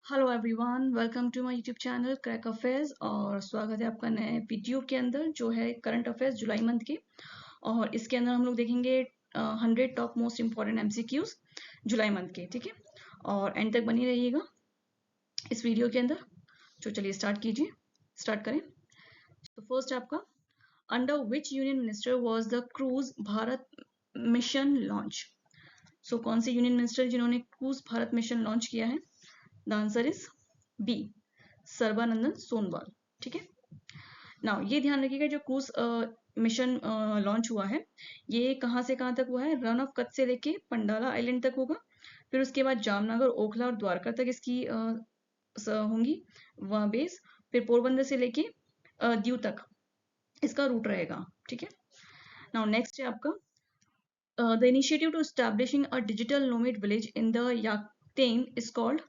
Hello everyone, welcome to my YouTube channel crack affairs. और स्वागत है आपका नए वीडियो के अंदर जो है करंट अफेयर्स जुलाई मंथ के। और इसके अंदर हम लोग देखेंगे 100 टॉप मोस्ट इम्पॉर्टेंट एमसीक्यूज जुलाई मंथ के। ठीक है, और एंड तक बनी रहिएगा इस वीडियो के अंदर। तो चलिए स्टार्ट करें। तो फर्स्ट आपका, under which union minister was the cruise Bharat mission launch. So कौन से यूनियन मिनिस्टर जिन्होंने क्रूज भारत मिशन लॉन्च किया है? The answer is B, Sarbananda Sonowal. ठीक है, नाउ ये ध्यान रखिएगा, जो क्रूज मिशन लॉन्च हुआ है ये कहाँ से कहाँ तक हुआ है? रन ऑफ कच्छ से लेके पंडाला आइलैंड तक होगा। फिर उसके बाद जामनगर, ओखला और द्वारका तक इसकी होंगी वहाँ बेस। फिर पोरबंदर से लेके दीव तक इसका रूट रहेगा। ठीक है, नाउ नेक्स्ट है आपका, the initiative to establishing a digital nomad village in the Yakten is called.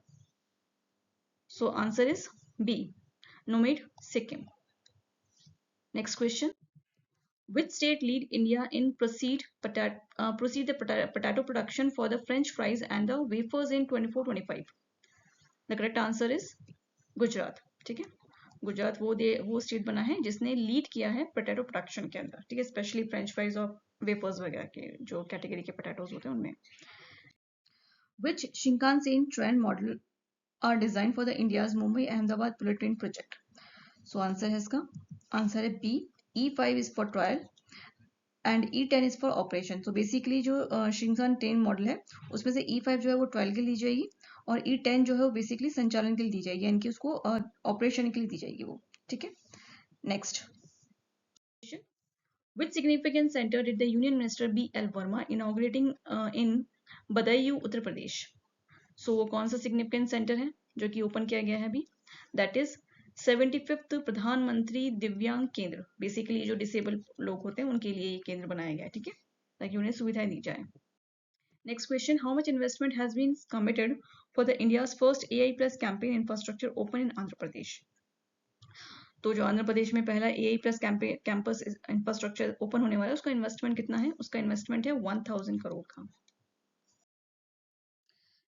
So answer is B, Nomad Sikkim. Next question. Which state lead India in proceed the potato production for the French fries and the wafers in 24-25? The correct answer is Gujarat. ठीक है, गुजरात वो state बना है जिसने lead किया है potato production के अंदर। ठीक है, स्पेशली फ्रेंच फ्राइज और वेफर्स वगैरह के जो कैटेगरी के पोटैटोज होते हैं उनमें। Which Shinkansen train model are designed for the India's Mumbai-Ahmedabad bullet train project? So answer है इसका, आंसर है B, E5 is for trial and E10 is for operation. So basically जो शिंकानसेन ट्रेन मॉडल है उसमें से E5 जो है वो ट्रायल के लिए ली जाएगी और E10 जो है वो बेसिकली संचालन के लिए दी जाएगी, यानी कि उसको ऑपरेशन के लिए दी जाएगी वो। ठीक है, next, Which significant center did the Union Minister B.L. Verma inaugurating in Badaयूं Uttar Pradesh? सो वो कौन सा सिग्निफिकेंट सेंटर है जो कि ओपन किया गया है अभी? दैट इज 75th प्रधानमंत्री दिव्यांग केंद्र। बेसिकली जो डिसेबल लोग होते हैं उनके लिए ये केंद्र बनाया गया है। ठीक है, ताकि उन्हें सुविधाएं दी जाए। Next question, how much investment has been committed for the India's first AI plus campaign infrastructure open in Andhra Pradesh? तो जो आंध्र प्रदेश में पहला AI plus campus infrastructure open होने वाला है उसका इन्वेस्टमेंट कितना है? उसका इन्वेस्टमेंट है 1000 करोड़ का।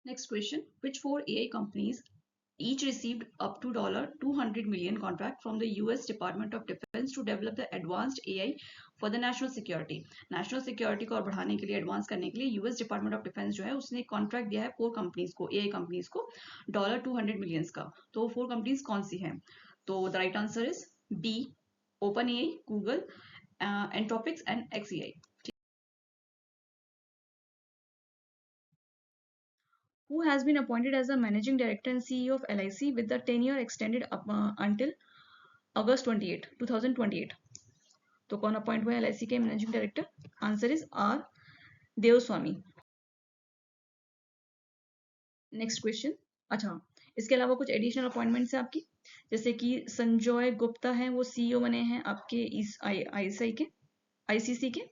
Next question, which four AI companies each received up to $200 million contract from the US Department of Defense to develop the advanced AI for the national security? National security को और बढ़ाने के लिए, एडवांस करने के लिए US Department of Defense जो है उसने कॉन्ट्रैक्ट दिया है 4 कंपनीज को, AI कंपनीज को $200 million का। तो 4 कंपनीज कौन सी हैं? तो the right answer is B, OpenAI, Google, Anthropic and XAI. Who has been appointed as the managing director and CEO of LIC with the tenure extended until August 28, 2028? तो कौन appoint हुआ है LIC के managing director? Answer is R Devaswamy. Next question, अच्छा इसके अलावा कुछ additional appointments हैं आपकी, जैसे कि संजय गुप्ता है वो CEO बने हैं आपके ICC के।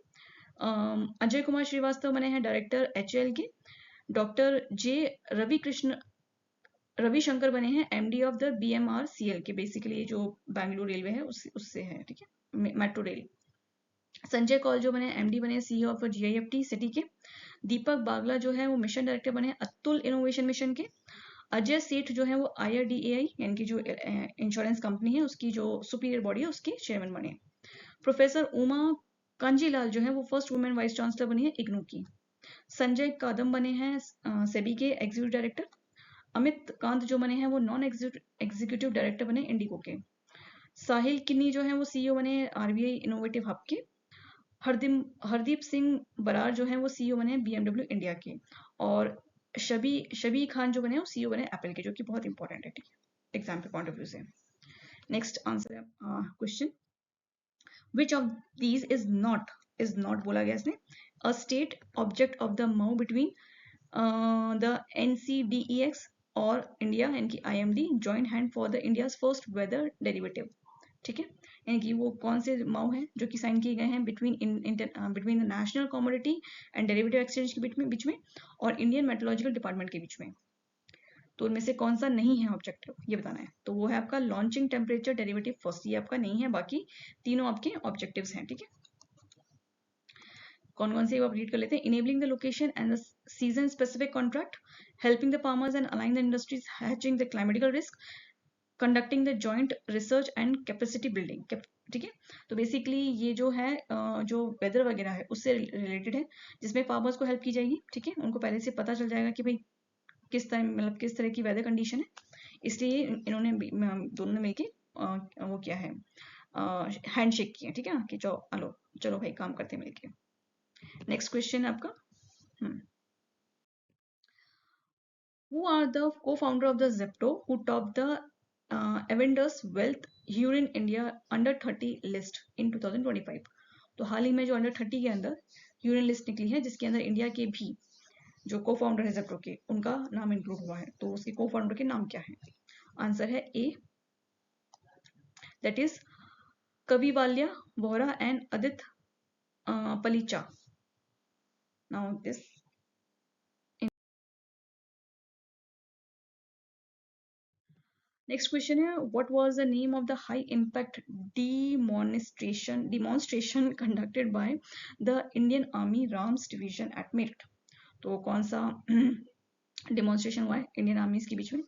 अजय कुमार श्रीवास्तव बने हैं डायरेक्टर HAL के। डॉक्टर जे रविशंकर बने हैं MD ऑफ द BMRCL के। बेसिकली जो बेंगलुरु रेलवे है उससे है। ठीक है, मेट्रो रेल। संजय कौल जो बने MD बने CEO ऑफ GIFT सिटी के। दीपक बागला जो है वो मिशन डायरेक्टर बने अतुल इनोवेशन मिशन के। अजय सेठ जो है वो IRDAI यानी कि जो इंश्योरेंस कंपनी है उसकी जो सुपीरियर बॉडी है उसके चेयरमैन बने। प्रोफेसर उमा कांजीलाल जो है वो फर्स्ट वुमेन वाइस चांसलर बनी है इग्नू की। संजय कादम बने हैं सेबी के एग्जीक्यूटिव डायरेक्टर। अमित कांत जो बने हैं वो नॉन एग्जीक्यूटिव डायरेक्टर बने इंडिगो के। साहिल किन्नी जो है वो CEO बने RBI इनोवेटिव हब के। हरदीप सिंह बरार जो है वो CEO बने BMW इंडिया के। और शबी खान जो बने वो CEO बने एप्पल के, जो कि बहुत इंपॉर्टेंट है एग्जाम के पॉइंट ऑफ व्यू से। नेक्स्ट आंसर है question, which of these is not बोला गया इसने a state object of the MoU between the NCDEX और इंडिया यानी कि IMD joint hand for the India's first weather derivative. ठीक है, यानी कि वो कौन से MoU हैं जो कि साइन किए गए हैं between the national commodity and derivative exchange के बीच में और इंडियन मेट्रोलॉजिकल डिपार्टमेंट के बीच में। तो उनमें से कौन सा नहीं है ऑब्जेक्टिव, ये बताना है। तो वो है आपका लॉन्चिंग टेम्परेचर डेरिवेटिव फर्स्ट, ये आपका नहीं है, बाकी तीनों आपके ऑब्जेक्टिव्स हैं। ठीक है, कौन कौन से आप रीड कर लेते हैं. Enabling the location and the season specific contract, helping the farmers and align the industries, hatching the climatical risk, conducting the joint research and capacity building. ठीक है, तो बेसिकली ये जो है जो वेदर वगैरह है उससे रिलेटेड है, जिसमें फार्मर्स को हेल्प की जाएगी. ठीक है, उनको पहले से पता चल जाएगा कि भाई किस टाइम मतलब किस तरह की वेदर कंडीशन है, इसलिए इन्होंने दोनों ने मिलके वो किया है, हैंडशेक किया. ठीक है ना, कि चलो चलो भाई काम करते हैं मिलके. नेक्स्ट क्वेश्चन है आपका. Who are the co-founder of the Zepto who topped the Avendus Wealth Hurun India Under 30 list in 2025? तो हाल ही में जो अंडर 30 के अंदर ह्यूरन लिस्ट निकली है, जिसके अंदर इंडिया के भी जो को फाउंडर है जेप्टो के, उनका नाम इंक्लूड हुआ है. तो उसके को फाउंडर के नाम क्या है? आंसर है A, that is Kaivalya Vohra and Aadit Palicha. Now this next question है, what was the name of the high impact demonstration conducted by the Indian Army Rams Division at Meerut? तो कौन सा डेमोन्स्ट्रेशन हुआ है इंडियन आर्मीज के बीच में?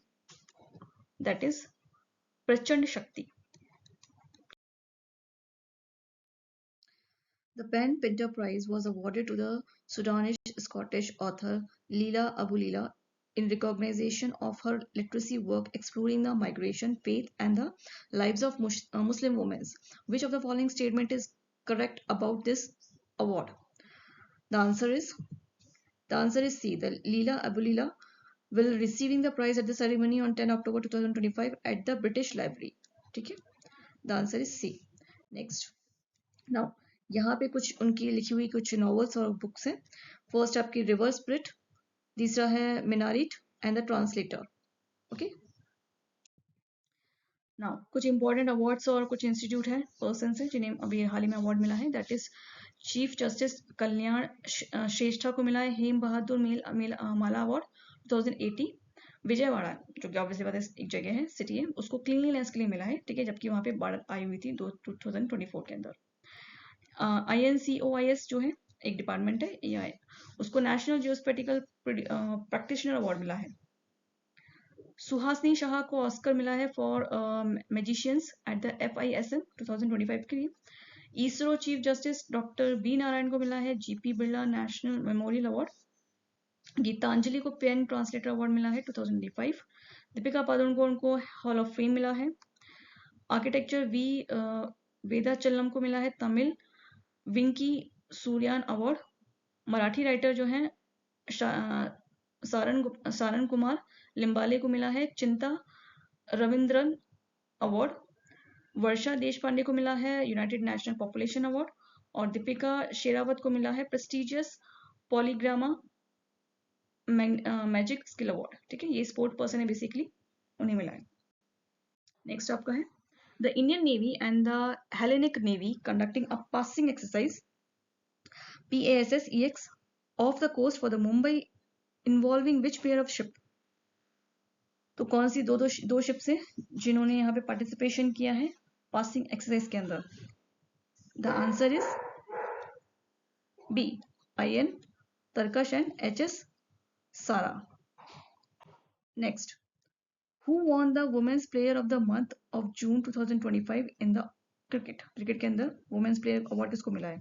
दैट इज प्रचंड शक्ति. The PEN Pinter Prize was awarded to the Sudanese-Scottish author Leila Abu Leila in recognition of her literacy work exploring the migration, faith, and the lives of Muslim women. Which of the following statement is correct about this award? The answer is C. The Leila Abu Leila will receiving the prize at the ceremony on 10 October 2025 at the British Library. ठीक है, the answer is C. Next. Now, यहाँ पे कुछ उनकी लिखी हुई कुछ novels और बुक्स हैं. फर्स्ट आपकी रिवर स्प्रिट, तीसरा है minaret and the translator. Okay, now कुछ इंपॉर्टेंट अवार्ड्स और कुछ इंस्टीट्यूट है, पर्सन है जिन्हें अभी हाल ही में अवार्ड मिला है. दैट इज चीफ जस्टिस कल्याण श्रेष्ठा को मिला है हेम बहादुर माला अवार्ड 2018. विजयवाड़ा, जो कि ऑब्वियसली बात है एक जगह है, सिटी है, उसको क्लीनलीनेस के लिए मिला है. ठीक है, जबकि वहाँ पे बाढ़ आई हुई थी 2024 के अंदर. INCOIS जो है एक डिपार्टमेंट है AI, उसको नेशनल जियोस्पेटिकल प्रैक्टिशनर अवार्ड मिला है. सुहासनी शाह को ऑस्कर मिला है for magicians at the FISM 2025 के लिए. ISRO chief justice doctor B Narayan को मिला है GP Birla national memorial award. Geetanjali को पेन ट्रांसलेटर अवार्ड मिला है 2025. दीपिका पादुकोण को हॉल ऑफ फेम मिला है. आर्किटेक्चर वेदाचलम को मिला है तमिल विंकी सूर्यान अवार्ड. मराठी राइटर जो है सारन कुमार लिम्बाले को मिला है चिंता रविंद्रन अवार्ड. वर्षा देशपांडे को मिला है यूनाइटेड नेशनल पॉपुलेशन अवार्ड. और दीपिका शेरावत को मिला है प्रेस्टिजियस पॉलीग्रामा मैजिक स्किल अवार्ड. ठीक है, ये स्पोर्ट पर्सन है बेसिकली, उन्हें मिला है. नेक्स्ट आपका है, the Indian Navy and the Hellenic Navy conducting a passing exercise PASSEX off the coast for the Mumbai involving which pair of ship? तो कौन सी दो शिप्स है जिन्होंने यहाँ पे पार्टिसिपेशन किया है पासिंग एक्सरसाइज के अंदर? The answer is B, IN Tarkash and HS Sara. Next, Who won the Women's Player of the Month of June 2025 in the cricket? Cricket के अंदर वुमेन्स प्लेयर अवार्ड किसको मिला है?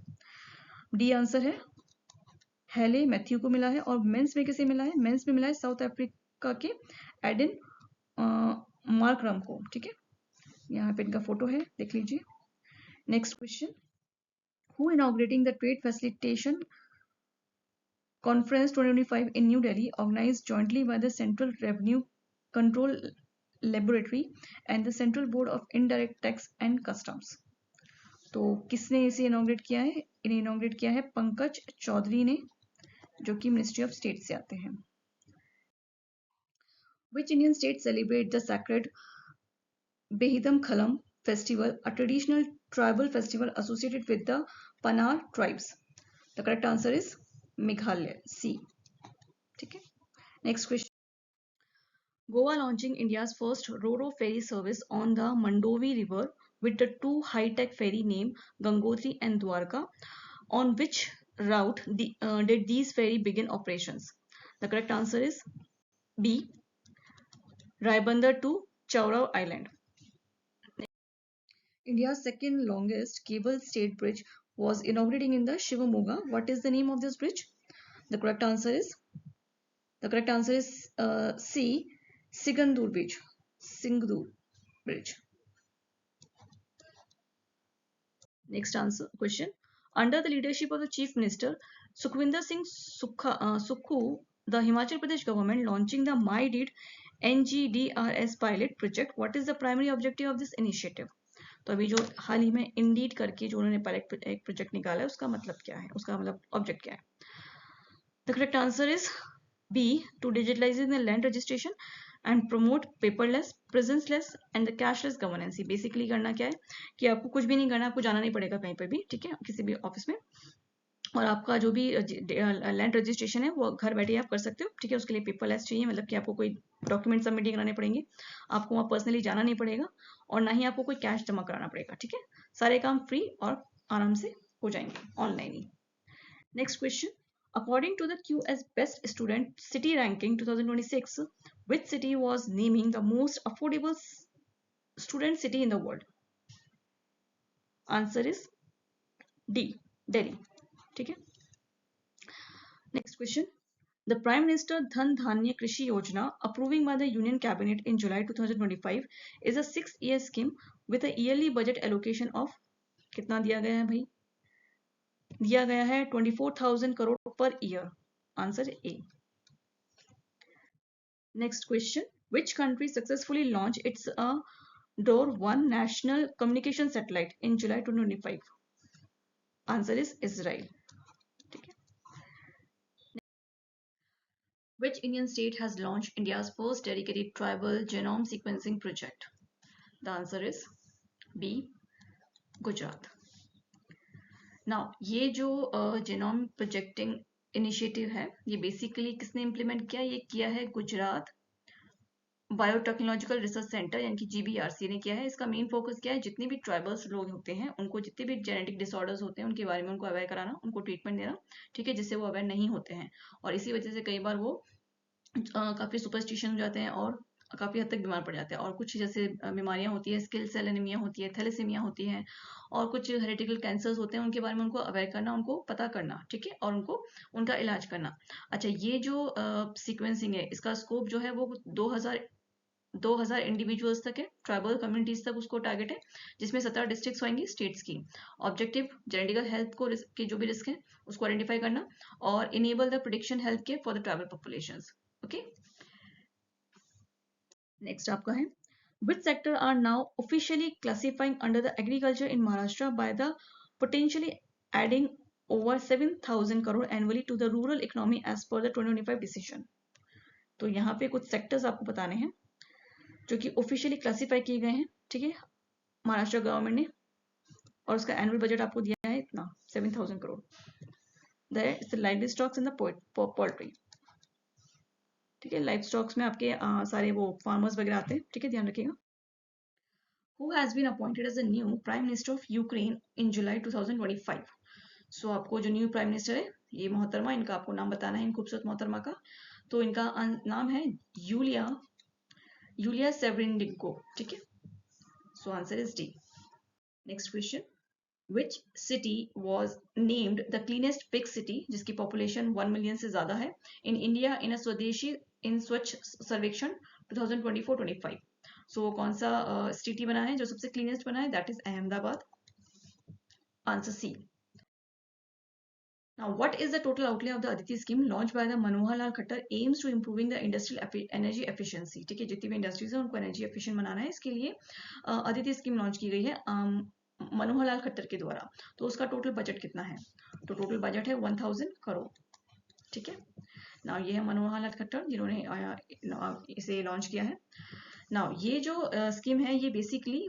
डी आंसर है हेले मैथ्यू को मिला है. और मेंस में किसे मिला है? मेंस में मिला है साउथ अफ्रीका के एडन मार्करम को. ठीक है, यहाँ पे इनका फोटो है, देख लीजिए. Next question, who inaugurating the trade facilitation conference 2025 in New Delhi organized jointly by the Central Revenue Control Laboratory and the Central Board of Indirect Tax and Customs? तो किसने इसे इनॉग्रेट किया है? इन्हें इनॉग्रेट किया है पंकज चौधरी ने, जो कि मिनिस्ट्री ऑफ स्टेट से आते हैं. Which Indian state celebrate the sacred Behidam Khalam festival, a traditional tribal festival associated with the Panar tribes? The correct answer is Meghalaya, C. ठीक है, next question. Goa launching India's first ro-ro ferry service on the Mandovi River with the two high-tech ferry named Gangotri and Dwarka. On which route did these ferry begin operations? The correct answer is B. Raibandar to Chaurao Island. India's second longest cable-stayed bridge was inaugurated in the Shivamogga. What is the name of this bridge? The correct answer is C. Sigandur Bridge. Singdur Bridge. Next question. Under the leadership of the Chief Minister Sukhwinder Singh Sukhu, the Himachal Pradesh government launching the MyDeed NGDRS pilot project. What is the primary objective of this initiative? तो अभी जो हाल ही में Indeed करके जो उन्होंने pilot एक project निकाला है उसका मतलब क्या है, उसका मतलब ऑब्जेक्ट क्या है? The correct answer is B. To digitalize the land registration and promote paperless, presenceless and the cashless governance. Basically करना क्या है कि आपको कुछ भी नहीं करना, आपको जाना नहीं पड़ेगा कहीं पर भी, ठीक है, किसी भी ऑफिस में, और आपका जो भी लैंड रजिस्ट्रेशन है वो घर बैठे आप कर सकते हो, ठीक है. उसके लिए पेपरलेस चाहिए, मतलब कि आपको कोई डॉक्यूमेंट सबमिट नहीं कराने पड़ेंगे, आपको वहाँ पर्सनली जाना नहीं पड़ेगा और ना ही आपको कोई कैश जमा कराना पड़ेगा, ठीक है. सारे काम फ्री और आराम से हो जाएंगे online he. Next question. According to the QS Best Student City Ranking 2026, which city was naming the most affordable student city in the world? Answer is D. Delhi. ठीक है. Next question. The Prime Minister Dhan Dhanya Krishi Yojana, approving by the Union Cabinet in July 2025, is a 6-year scheme with a yearly budget allocation of कितना दिया गया है भाई? दिया गया है 24,000 crore per year. Answer A. Next question. Which country successfully launched its DOR-1 national communication satellite in July 2025? Answer is Israel. Which Indian state has launched India's first dedicated tribal genome sequencing project? The answer is B. Gujarat. Now, ये जो genome projecting initiative है, ये basically किसने implement किया? ये किया है Gujarat biotechnological research centre यानी कि GBRC ने किया है. इसका मेन फोकस क्या है? जितने भी ट्राइबल्स लोग होते हैं उनको जितने भी जेनेटिक डिसऑर्डर्स होते हैं उनके बारे में उनको अवेयर कराना, उनको ट्रीटमेंट देना, ठीक है, जिससे वो अवेयर नहीं होते हैं और इसी वजह से कई बार वो काफ़ी सुपरस्टिशन हो जाते हैं और काफ़ी हद तक बीमार पड़ जाते हैं. और कुछ जैसे बीमारियां होती है, स्किल सेल एनीमिया होती है, थैलेसीमिया होती है और कुछ हेरिडिटल कैंसर्स होते हैं, उनके बारे में उनको अवेयर करना, उनको पता करना, ठीक है, और उनको उनका इलाज करना. अच्छा, ये जो सीक्वेंसिंग है इसका स्कोप जो है वो 2000 इंडिविजुअल्स तक है, ट्राइबल कम्युनिटीज तक उसको टारगेट है, जिसमें 17 डिस्ट्रिक्ट्स होंगी स्टेट्स की. ऑब्जेक्टिव जेनेटिकल हेल्थ को के जो भी रिस्क है उसको आइडेंटिफाई करना और enable the prediction health care for the tribal populations. Okay. Next आपका है. Which sector are now officially classifying under the agriculture in Maharashtra by the potentially adding over 7,000 crore annually to the rural economy as per the 2025 decision? तो यहाँ पे कुछ sectors आपको बताने हैं जो कि ऑफिशियली क्लासीफाई किए गए हैं, ठीक है, महाराष्ट्र गवर्नमेंट ने, और उसका एनुअल बजट आपको दिया है इतना 7,000 crore. Live stocks in the poultry, ठीक है, लाइव स्टॉक्स में आपके सारे वो फार्मर्स वगैरह आते हैं, ठीक है, ध्यान रखिएगा. Who has been appointed as the new Prime Minister of Ukraine in July 2025? सो आपको जो न्यू प्राइम मिनिस्टर है ये मोहतरमा, इनका आपको नाम बताना है, इन खूबसूरत मोहतरमा का. तो इनका नाम है यूलिया सेवरिनडिको, ठीक है. So answer is D. Next question. Which city was named the cleanest big city, जिसकी पॉपुलेशन 1 मिलियन से ज्यादा है, in India in a स्वदेशी इन स्वच्छ सर्वेक्षण 2024-25? सो वो कौन सा सिटी बना है जो सबसे क्लीनेस्ट बना है? That is Ahmedabad. Answer C. Now, what is the total outlay of the Aditi scheme launched by the Manohar Lal Khattar aims to improving the industrial energy efficiency? ठीक है, जितनी भी इंडस्ट्रीज है उनको एनर्जी एफिशिएंट बनाना है, इसके लिए अदिति स्कीम लॉन्च की गई है मनोहर लाल खट्टर के द्वारा. तो उसका टोटल बजट कितना है? तो टोटल बजट है 1000 करोड़, ठीक है. नाउ ये है मनोहर लाल खट्टर जिन्होंने इसे लॉन्च किया है. नाउ ये जो स्कीम है ये बेसिकली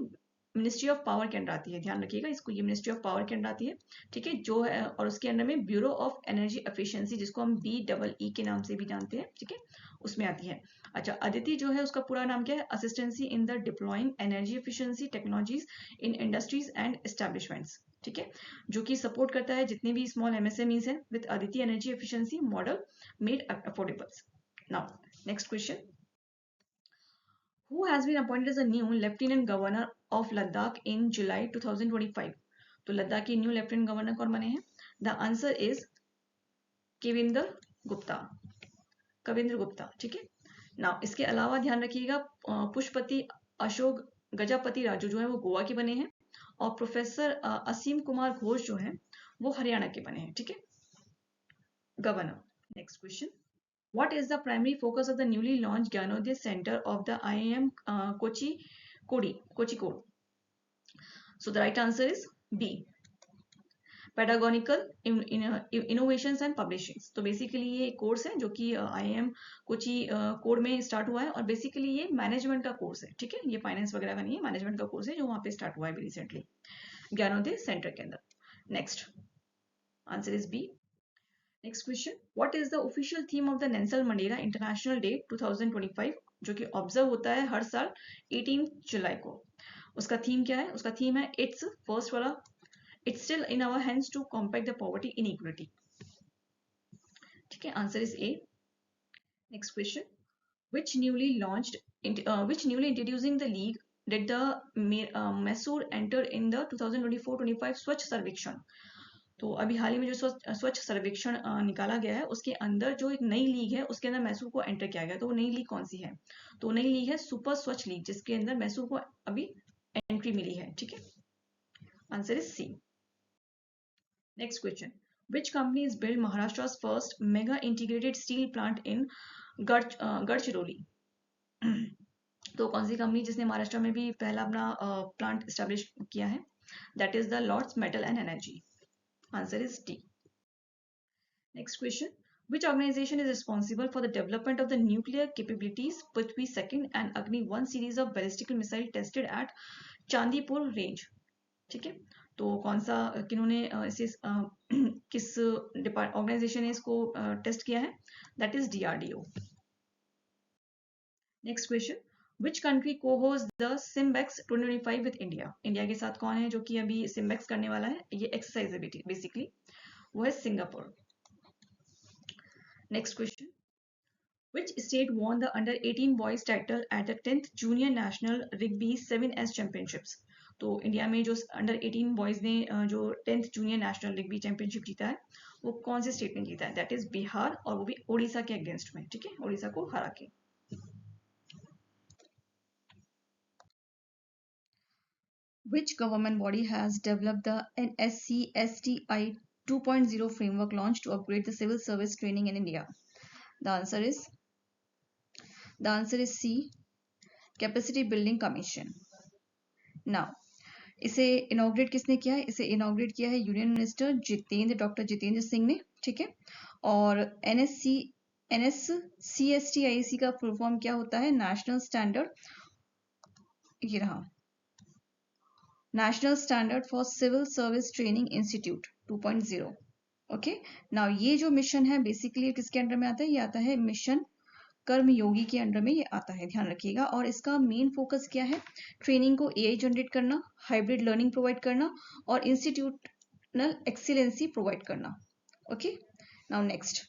मिनिस्ट्री ऑफ पावर के अंडर आती है, ध्यान रखिएगा इसको, ये मिनिस्ट्री ऑफ पावर के अंडर आती है, ठीक है, जो है, और उसके अंडर में ब्यूरो ऑफ एनर्जी एफिशिएंसी, जिसको हम BEE के नाम से भी जानते हैं, ठीक है, उसमें आती है. अच्छा, अदिति जो है उसका पूरा नाम क्या है? Assistancy in the deploying energy efficiency technologies in industries and establishments. ठीक है, जो कि सपोर्ट करता है जितने भी स्मॉल एमएसएमईज हैं with Aditi energy efficiency model made affordable. Now next question, who has been appointed as a new lieutenant governor of Ladakh in July 2025? तो लद्दाख के न्यू लेफ्टिनेंट गवर्नर कौन बने हैं? The answer is Kavinder Gupta, Kavindra Gupta. ठीक है, नाउ इसके अलावा ध्यान रखिएगा पुष्पति अशोक गजापति राजू जो है वो गोवा के बने हैं और प्रोफेसर असीम कुमार घोष जो है वो हरियाणा के बने हैं. ठीक है, governor. Next question, what is the primary focus of the newly launched Gyanodaya Center of the IIM Kozhikode? So the right answer is B, pedagogical innovations and publishings. तो बेसिकली ये कोर्स है जो कि IIM कोची कोड में start हुआ है और basically ये मैनेजमेंट का कोर्स है. ठीक है, ये फाइनेंस वगैरह का नहीं है, मैनेजमेंट का कोर्स है जो वहाँ पे स्टार्ट हुआ है अभी रिसेंटली ज्ञानोदय सेंटर के अंदर. Next answer is B. Next question, what is the official theme of the Nelson Mandela international day 2025 जो कि ऑब्जर्व होता है हर साल 18 जुलाई को? उसका थीम क्या है? उसका थीम है इट्स फर्स्ट वाला, it's still in our hands to compact the poverty inequality. ठीक है, answer is A. Next question, which newly introducing the league did the Mysore enter in the 2024-25 स्वच्छ सर्वेक्षण? तो अभी हाल ही में जो स्वच्छ सर्वेक्षण निकाला गया है उसके अंदर जो एक नई लीग है उसके अंदर मैसूर को एंटर किया गया. तो वो नई लीग कौन सी है? तो नई लीग है सुपर स्वच्छ लीग जिसके अंदर मैसूर को अभी एंट्री मिली है. ठीक है, answer is C. Next question, which company is built Maharashtra's first mega integrated steel plant in Gadchiroli? तो कौन सी कंपनी जिसने महाराष्ट्र में भी पहला अपना प्लांट एस्टेब्लिश किया है? That is the Lords metal and energy. Answer is D. Next question, which organization is responsible for the development of the nuclear capabilities Prithvi 2 and Agni 1 series of ballistic missile tested at Chandipur range? ठीक है, तो कौन सा किन्होंने इसे किस organisation ने इसको test किया है? That is DRDO. Next question, Which country co-hosts the Simbex 2025 with India? India के साथ कौन है जो कि अभी सिम्बेक्स करने वाला है? ये एक्सरसाइज है बेसिकली, वो है Singapore. Next question, Which state won the under 18 boys title at the 10th Junior National Rugby 7S Championships? तो इंडिया में जो अंडर 18 बॉयज ने जो 10th junior national rugby championship जीता है वो कौन से स्टेट ने जीता है? दैट इज बिहार और वो भी उड़ीसा के अगेंस्ट में. ठीक है, उड़ीसा को हरा के. Which government body has developed the NSC STI 2.0 framework launch to upgrade the civil service training in India? The answer is C, Capacity Building Commission. Now, इसे इनॉग्रेट किसने किया है? इसे इनॉग्रेट किया है union minister doctor Jitendra Singh ने. ठीक है, और NSCSTIC का फुल फॉर्म क्या होता है? नेशनल स्टैंडर्ड, ये रहा, national standard for civil service training institute 2.0. Okay, now ये जो मिशन है बेसिकली किसके अंडर में आता है? ये आता है मिशन कर्मयोगी के अंडर में ये आता है, ध्यान रखिएगा. और इसका मेन फोकस क्या है? ट्रेनिंग को AI जनरेट करना, हाइब्रिड लर्निंग प्रोवाइड करना और इंस्टीट्यूशनल एक्सीलेंसी प्रोवाइड करना. Okay, now next,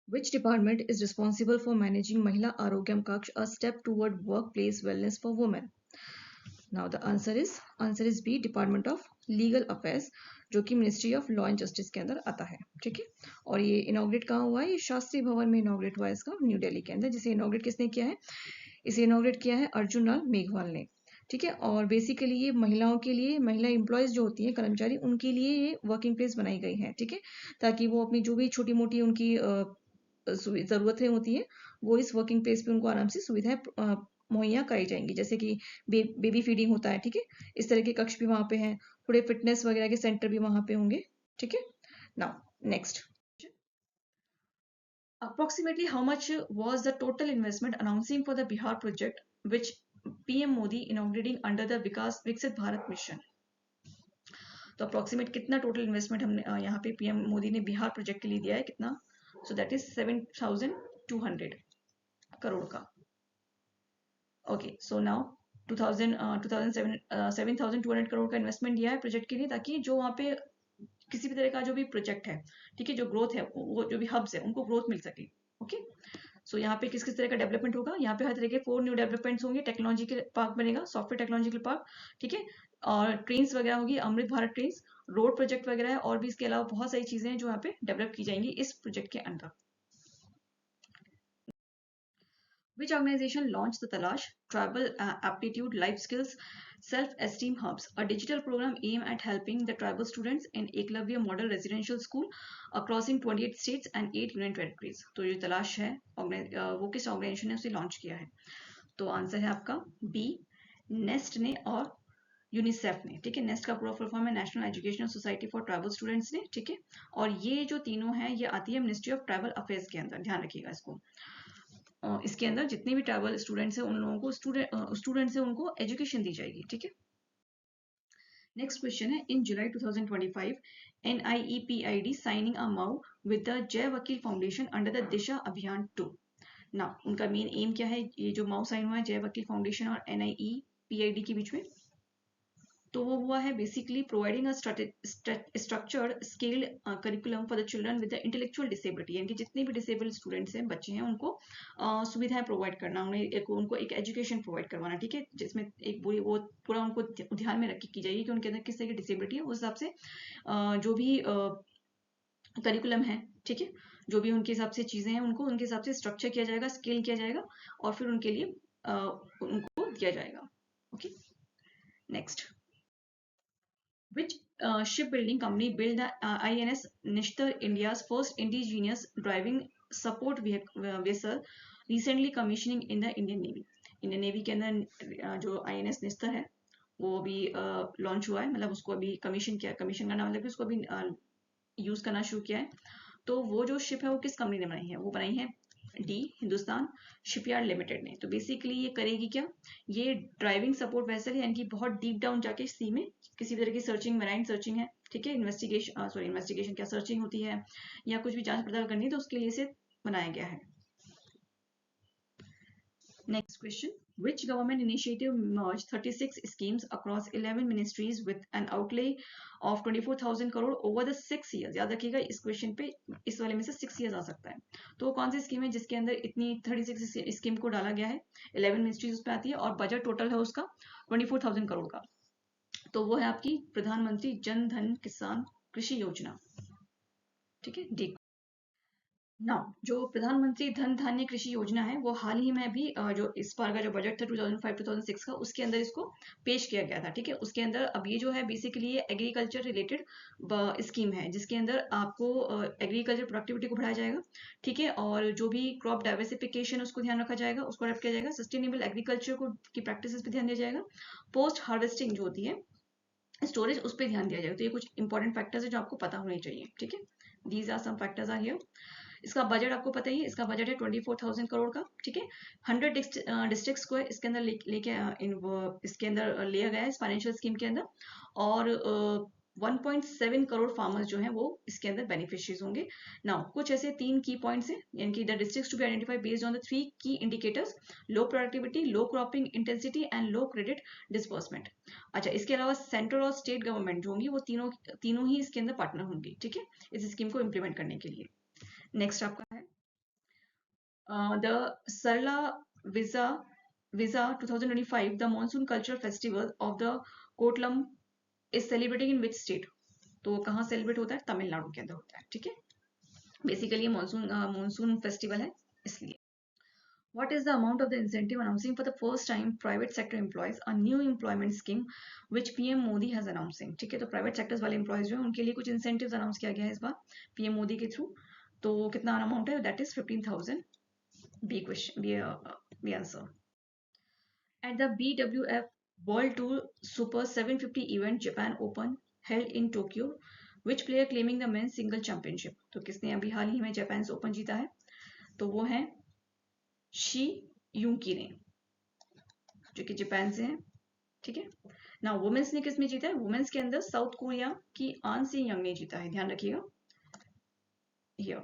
Which department is responsible for managing Mahila Arogyam Kaksh, a step toward workplace wellness for women? Now the answer is B, department of legal affairs जो कि ministry of law and justice के अंदर आता है. ठीक है, और ये इनॉग्रेट कहाँ हुआ है? ये शास्त्री भवन में इनॉग्रेट हुआ है इसका, न्यू दिल्ली के अंदर. जिसे इनॉग्रेट किसने किया है? इसे इनॉग्रेट किया है अर्जुन लाल मेघवाल ने. ठीक है, और बेसिकली ये महिलाओं के लिए, महिला एम्प्लॉयज जो होती हैं कर्मचारी, उनके लिए ये वर्किंग प्लेस बनाई गई है. ठीक है, ताकि वो अपनी जो भी छोटी मोटी उनकी जरूरतें होती हैं वो इस वर्किंग प्लेस पे उनको आराम से सुविधाएं मुहैया कराई जाएंगी. जैसे कि बेबी फीडिंग होता है. ठीक है, इस तरह के कक्ष भी वहां पे हैं, थोड़े फिटनेस वगैरह के सेंटर भी वहां पे होंगे. ठीक है, now next, approximately how much was the total investment announcing for the Bihar project which PM Modi inaugurating under the Viksit Bharat mission? तो अप्रोक्सीमेट कितना टोटल इन्वेस्टमेंट हमने यहाँ पे PM मोदी ने बिहार प्रोजेक्ट के लिए दिया है? कितना? सो दैट इज 7,200 करोड़ का. Okay, so now 7,200 करोड़ का इन्वेस्टमेंट दिया है प्रोजेक्ट के लिए, ताकि जो वहाँ पे किसी भी तरह का जो भी प्रोजेक्ट है, ठीक है, जो ग्रोथ है, वो जो भी हब्स है उनको ग्रोथ मिल सके। ओके, सो यहाँ पे किस किस तरह का डेवलपमेंट होगा, यहाँ पे हर तरह के 4 न्यू डेवलपमेंट्स होंगे, टेक्नोलॉजिकल पार्क बनेगा, सॉफ्टवेयर टेक्नोलॉजिकल पार्क, ठीक है, और ट्रेन्स वगैरह होगी, Amrit Bharat trains, road project वगैरह है, और भी इसके अलावा बहुत सारी चीजें हैं जो यहाँ पे डेवलप की जाएंगी इस प्रोजेक्ट के अंदर। Which organization launched the Talash Tribal Aptitude Life Skills Self-Esteem Hubs, a digital program aimed at helping the tribal students in Eklavya Model Residential School across 28 states and 8 union territories. तो ये तलाश है वो किस organisation ने उसे launch किया है? तो आंसर है आपका बी, नेस्ट ने और यूनिसेफ ने, ठीक है। नेस्ट का पूरा फुल फॉर्म है national educational society for tribal students ने, ठीक है। और ये जो तीनों हैं ये आती है मिनिस्ट्री ऑफ ट्राइबल अफेयर्स के अंदर, ध्यान रखिएगा इसको। इसके अंदर जितने भी ट्राइबल स्टूडेंट्स हैं उन लोगों को स्टूडेंट से उनको एजुकेशन दी जाएगी, ठीक है। नेक्स्ट क्वेश्चन है, in July 2025 NIEPID signing a MoU with the Jai Vakil foundation under the दिशा अभियान 2। ना उनका मेन एम क्या है, ये जो माउ साइन हुआ है जय वकील फाउंडेशन और NIEPID के बीच में, तो वो हुआ है basically providing a structured scaled curriculum for the children with the intellectual disability, यानी कि जितने भी डिसेबल्ड स्टूडेंट्स हैं, बच्चे हैं, उनको सुविधाएं प्रोवाइड करना, उनको एक एजुकेशन प्रोवाइड करवाना, ठीक है, जिसमें एक वो पूरा उनको ध्यान में रख के की जाएगी कि उनके अंदर किस तरह की डिसेबिलिटी है, उस हिसाब से जो भी करिकुलम है, ठीक है, जो भी उनके हिसाब से चीजें हैं उनको उनके हिसाब से स्ट्रक्चर किया जाएगा, स्केल किया जाएगा, और फिर उनके लिए उनको दिया जाएगा। Okay, next, which shipbuilding company built the INS Nishtar, India's first indigenous driving support vessel, recently commissioning in the Indian Navy? Indian navy के अंदर जो INS निस्तर है वो अभी लॉन्च हुआ है, मतलब उसको अभी कमीशन करना, मतलब कि उसको अभी यूज करना शुरू किया है। तो वो जो शिप है वो किस कंपनी ने बनाई है? वो बनाई है डी, हिंदुस्तान शिपयार्ड लिमिटेड ने। तो बेसिकली ये करेगी क्या, ये ड्राइविंग सपोर्ट वेसल है, यानी कि बहुत डीप डाउन जाके सी में किसी भी तरह की सर्चिंग, मैराइन सर्चिंग है, ठीक है, इन्वेस्टिगेशन क्या सर्चिंग होती है या कुछ भी जांच पड़ताल करनी है, तो उसके लिए इसे बनाया गया है। Next question. Which government initiative merged 36 schemes across 11 ministries with an outlay of 24,000 crore over the 6 years? याद रखिएगा इस क्वेश्चन पे इस वाले में से 6 years आ सकता है। तो कौन सी स्कीम है जिसके अंदर इतनी 36 स्कीम को डाला गया है, 11 मिनिस्ट्रीज उसमें आती है और बजट टोटल है उसका 24,000 करोड़ का। तो वो है आपकी प्रधानमंत्री जन धन किसान कृषि योजना, ठीक है, डी। ना जो प्रधानमंत्री धन धान्य कृषि योजना है वो हाल ही में भी जो इस बार का जो बजट था 2005-2006 का, उसके अंदर इसको पेश किया गया था, ठीक है। उसके अंदर अब ये जो है बेसिकली ये एग्रीकल्चर रिलेटेड स्कीम है, जिसके अंदर आपको एग्रीकल्चर प्रोडक्टिविटी को बढ़ाया जाएगा, ठीक है, और जो भी क्रॉप डाइवर्सिफिकेशन उसको ध्यान रखा जाएगा, उसको अडॉप्ट किया जाएगा, सस्टेनेबल एग्रीकल्चर को की प्रैक्टिसेस पे ध्यान दिया जाएगा, पोस्ट हार्वेस्टिंग जो होती है स्टोरेज, उस पर ध्यान दिया जाएगा। तो ये कुछ इंपॉर्टेंट फैक्टर्स है जो आपको पता होने चाहिए, ठीक है। These are some factors are here. इसका बजट आपको पता ही है, इसका बजट है 24,000 करोड़ का, ठीक है। 100 डिस्ट्रिक्ट को इसके अंदर लेके इसके अंदर लिया गया है इस फाइनेंशियल स्कीम के अंदर, और 1.7 करोड़ फार्मर्स जो हैं वो इसके अंदर बेनिफिशियरीज होंगे। नाउ कुछ ऐसे 3 की पॉइंट्स हैं, यानी कि the districts to be identified based on the 3 की indicators, low productivity, low cropping intensity and low credit disbursement. अच्छा, इसके अलावा सेंट्रल और स्टेट गवर्नमेंट जो होंगी वो तीनों ही इसके अंदर पार्टनर होंगी, ठीक है, इस स्कीम को इम्प्लीमेंट करने के लिए। नेक्स्ट आपका है the Sarala Vija 2025, the monsoon cultural festival of the Kotlam is celebrating in which state? तो कहाँ सेलिब्रेट होता है? तमिलनाडु के अंदर होता है, ठीक है। बेसिकली ये मॉनसून फेस्टिवल है इसलिए। What is the amount of the incentive announcing for the first time private sector employees a new employment scheme which PM Modi has announcing? ठीक है, तो प्राइवेट सेक्टर्स वाले एम्प्लॉयज जो है उनके लिए कुछ इंसेंटिव्स अनाउंस किया गया है इस बार पीएम मोदी के थ्रू। तो कितना अमाउंट है? That is 15,000। B question, B answer. At the BWF World Tour Super 750 event Japan Open held in Tokyo, which player claiming the men's single championship? तो किसने अभी हाल ही में जापान ओपन जीता है? तो वो है शी यूकी ने, जो कि जापान से हैं, ठीक है ना। वुमेन्स ने किसमें जीता है? वुमेन्स के अंदर साउथ कोरिया की आन सी यंग ने जीता है, ध्यान रखिएगा हियर,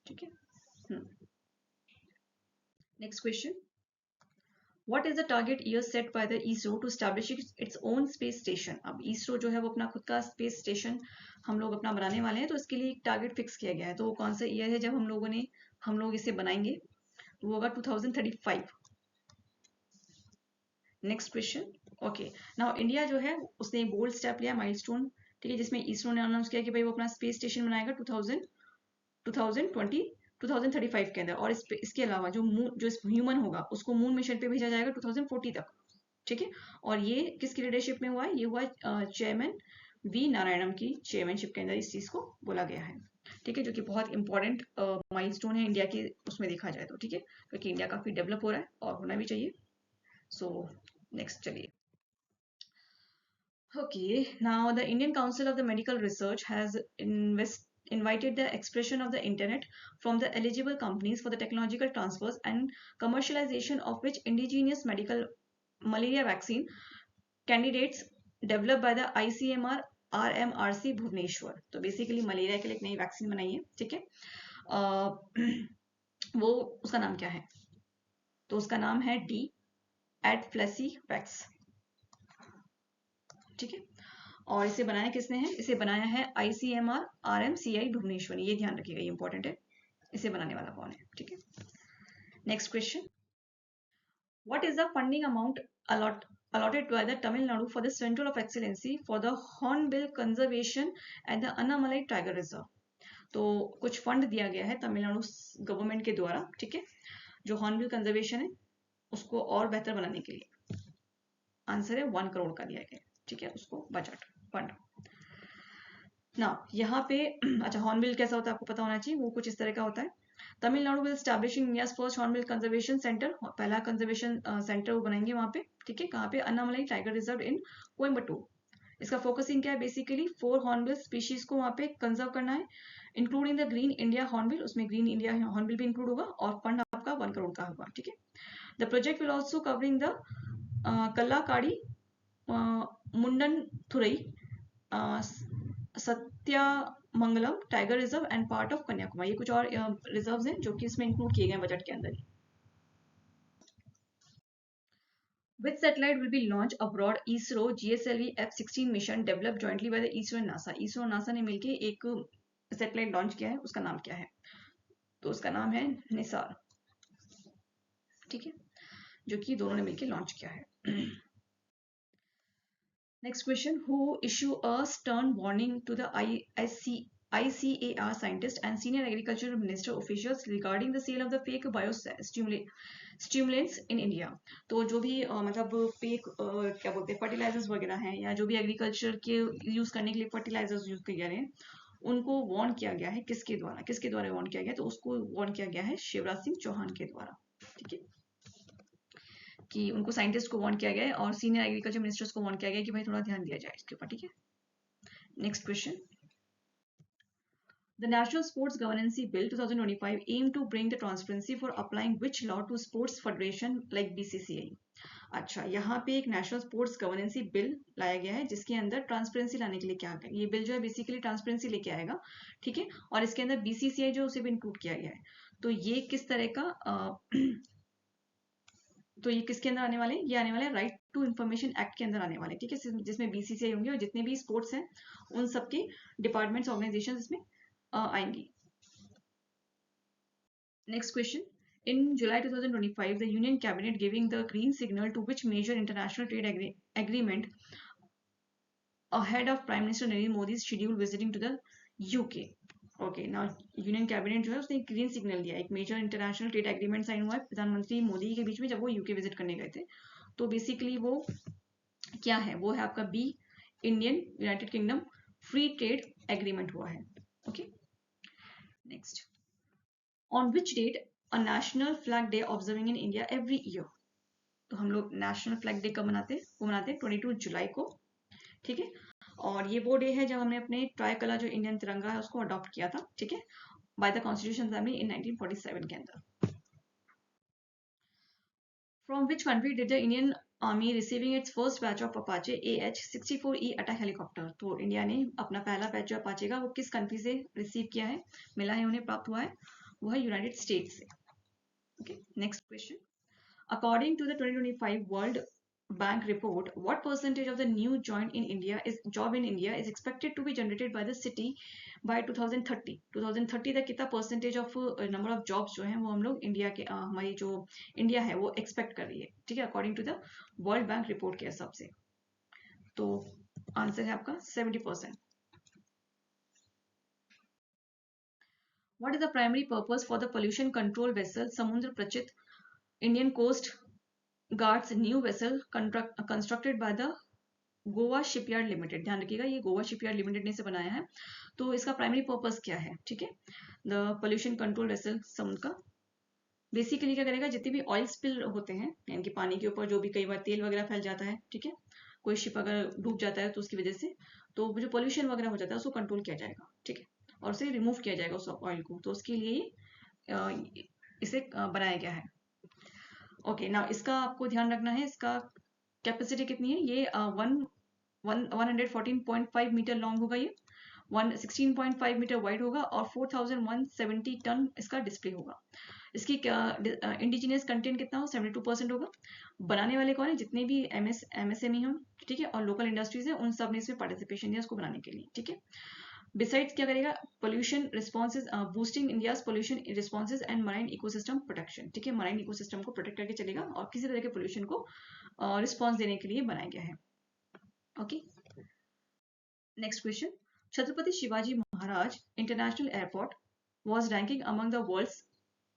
ठीक है। Next question, What is the target year set by the ISRO to establish its own space station? अब ISRO जो है वो अपना खुद का स्पेस स्टेशन हम लोग अपना बनाने वाले हैं, तो इसके लिए एक टारगेट फिक्स किया गया है। तो वो कौन सा ईयर है जब हम लोग इसे बनाएंगे? तो वो होगा 2035। Next question, okay, now India जो है उसने एक बोल्ड स्टेप लिया, माइलस्टोन, ठीक है, जिसमें इसरो ने अनाउंस किया कि भाई वो अपना स्पेस स्टेशन बनाएगा 2035 के अंदर। और इसके अलावा जो ह्यूमन होगा उसको मून मिशन पे भेजा जाएगा 2040 तक, ठीक है। और ये किसकी लीडरशिप में हुआ है? ये हुआ चेयरमैन वी नारायणन की चेयरमैनशिप के अंदर इस चीज को बोला गया है, ठीक है, जो कि बहुत इंपॉर्टेंट माइलस्टोन है इंडिया के उसमें देखा जाए तो, ठीक है, क्योंकि इंडिया काफी डेवलप हो रहा है और होना भी चाहिए। सो नेक्स्ट चलिए, okay, now the Indian Council of the Medical Research has invited the expression of the internet from the eligible companies for the technological transfers and commercialization of which indigenous medical malaria vaccine candidates developed by the ICMR RMRC Bhubaneswar. तो basically malaria के लिए एक नई vaccine बनाई है, ठीक है। वो उसका नाम क्या है? तो उसका नाम है डी एडफ्लेसी वैक्स, ठीक है। और इसे बनाया किसने है? इसे बनाया है ICMR RMCI भुवनेश्वर। ये ध्यान रखिएगा, ये इंपॉर्टेंट है, इसे बनाने वाला कौन है, ठीक है। Next question, what is the funding amount allotted by the Tamil Nadu for the Center of Excellency for the Hornbill Conservation and the Annamalai Tiger Reserve? तो कुछ फंड दिया गया है तमिलनाडु गवर्नमेंट के द्वारा, ठीक है, जो हॉर्नबिल कंजर्वेशन है उसको और बेहतर बनाने के लिए। आंसर है 1 करोड़ का दिया गया, ठीक है, उसको बजट फंड ना। यहाँ पे अच्छा, हॉर्नबिल कैसा होता है आपको पता होना चाहिए, वो कुछ इस तरह का होता है। Tamil Nadu will establishing India's first hornbill conservation centre, पहला कंजर्वेशन सेंटर वो बनाएंगे वहां पे, ठीक है। कहाँ पे? Annamalai tiger reserve in Coimbatore. इसका फोकसिंग क्या है? बेसिकली 4 हॉर्नबिल स्पीशीज को वहां पे कंजर्व करना है, including the green India hornbill, उसमें ग्रीन इंडिया हॉर्नबिल भी इंक्लूड होगा, और फंड आपका 1 करोड़ का होगा, ठीक है। The project will also covering the Kallakadi, Mundanthurai, Sathyamangalam tiger reserve and part of Kanyakumari. ये कुछ और रिजर्व्स हैं जो कि इसमें इंक्लूड किए गए बजट के अंदर ही। Which satellite will be launched abroad? ISRO GSLV F-16 mission developed jointly by the ISRO and NASA। ISRO और NASA ने मिलके एक सैटेलाइट लॉन्च किया है, उसका नाम क्या है? तो उसका नाम है निसार, ठीक है, जो कि दोनों ने मिलके लॉन्च किया है। Next question, who issue a stern warning to the ICAR scientists and senior agriculture minister officials regarding the sale of the fake biostimulants in India? तो जो भी मतलब फेक क्या बोलते हैं फर्टिलाइजर्स वगैरह हैं, या जो भी एग्रीकल्चर के यूज करने के लिए फर्टिलाइजर्स यूज किए जा रहे हैं, उनको वार्न किया गया है। किसके द्वारा वार्न किया गया? तो उसको वार्न किया गया है शिवराज सिंह चौहान के द्वारा, ठीक है, कि उनको साइंटिस्ट को वार्न किया गया है और सीनियर एग्रीकल्चर मिनिस्टर्स को वार्न किया गया है कि भाई थोड़ा ध्यान दिया जाए इसके ऊपर, ठीक है। Next question, The National Sports Governance Bill 2025 aim to bring the transparency for applying which law to sports federation like BCCI? अच्छा, यहाँ पे एक नेशनल स्पोर्ट्स गवर्नेंसी बिल लाया गया है जिसके अंदर ट्रांसपेरेंसी लाने के लिए क्या है, ये बिल जो है बेसिकली ट्रांसपेरेंसी लेके आएगा, ठीक है। और इसके अंदर BCCI जो उसे भी इंक्लूड किया गया है। तो ये किस तरह का तो ये किसके अंदर आने वाले हैं? ये आने वाले हैं राइट टू इंफॉर्मेशन एक्ट के अंदर आने वाले, ठीक है, जिसमें BCCI होंगे और जितने भी स्पोर्ट्स हैं उन सबके डिपार्टमेंट्स ऑर्गेनाइजेशन इसमें आएंगी। Next question, in July 2025 the Union Cabinet giving the green signal to which major international trade agreement ahead of Prime Minister Narendra Modi's scheduled visiting to the UK? Okay, now union cabinet जो है उसने green signal दिया, एक major international trade agreement sign हुआ है प्रधानमंत्री मोदी के बीच में जब वो यूके विजिट करने गए थे। तो बेसिकली वो क्या है? वो है आपका B, Indian united kingdom free trade agreement हुआ है, okay. Next, on which date a national flag day observing in India every year? तो हम लोग नेशनल फ्लैग डे कब मनाते हैं? वो मनाते हैं 22 जुलाई को, ठीक है। और ये वो डे है जब हमने अपने ट्राई कलर जो इंडियन तिरंगा है उसको अडॉप्ट किया था, ठीक है, by the constitution assembly in 1947 के अंदर। From which country did the Indian army receiving it's first batch of Apache AH-64E attack helicopter? तो इंडिया ने अपना पहला बैच जो अपाचे का वो किस कंट्री से रिसीव किया है, मिला है, उन्हें प्राप्त हुआ है? वो है यूनाइटेड स्टेट्स से। Okay, next question. According to the 2025 World Bank report, what percentage of the new job in India is expected to be generated by the city by 2030? 2030 तक कितना percentage of number of jobs जो हैं वो हम लोग India के हमारी जो इंडिया है वो expect कर रही है, ठीक है, according to the World Bank report के हिसाब से. तो आंसर है आपका 70%. What is the primary purpose for the pollution control vessel Samudra Prachit Indian Coast Guard's new vessel constructed by the Goa shipyard limited? ध्यान रखिएगा ये गोवा शिपयार्ड लिमिटेड ने इसे बनाया है. तो इसका प्राइमरी पर्पस क्या है? ठीक है, द पोल्यूशन कंट्रोल वेसल समुद्र का बेसिकली क्या करेगा, जितने भी ऑयल स्पिल होते हैं यानी कि पानी के ऊपर जो भी कई बार तेल वगैरह फैल जाता है, ठीक है, कोई शिप अगर डूब जाता है तो उसकी वजह से तो जो पोल्यूशन वगैरह हो जाता है उसको कंट्रोल किया जाएगा, ठीक है, और उसे रिमूव किया जाएगा उस ऑयल को. तो उसके लिए इसे बनाया गया है. ओके, ना इसका आपको ध्यान रखना है, इसका कैपेसिटी कितनी है? ये 114.5 मीटर लॉन्ग होगा, ये 116.5 मीटर वाइड होगा और 4170 टन इसका डिस्प्ले होगा. इसकी इंडिजिनियस कंटेंट कितना हो? 72% होगा. बनाने वाले कौन है? जितने भी एमएसएमई हो, ठीक है, और लोकल इंडस्ट्रीज है, उन सब ने इसमें पार्टिसिपेशन दिया उसको बनाने के लिए, ठीक है. बिसाइड्स क्या करेगा? Pollution responses, boosting India's pollution responses and marine ecosystem protection, ठीक है, मराइन इकोसिस्टम को प्रोटेक्ट करके चलेगा और किसी तरह के पोल्यूशन को रिस्पॉन्स देने के लिए बनाया गया है. Okay, next question. Chhatrapati Shivaji Maharaj international airport was ranking among the world's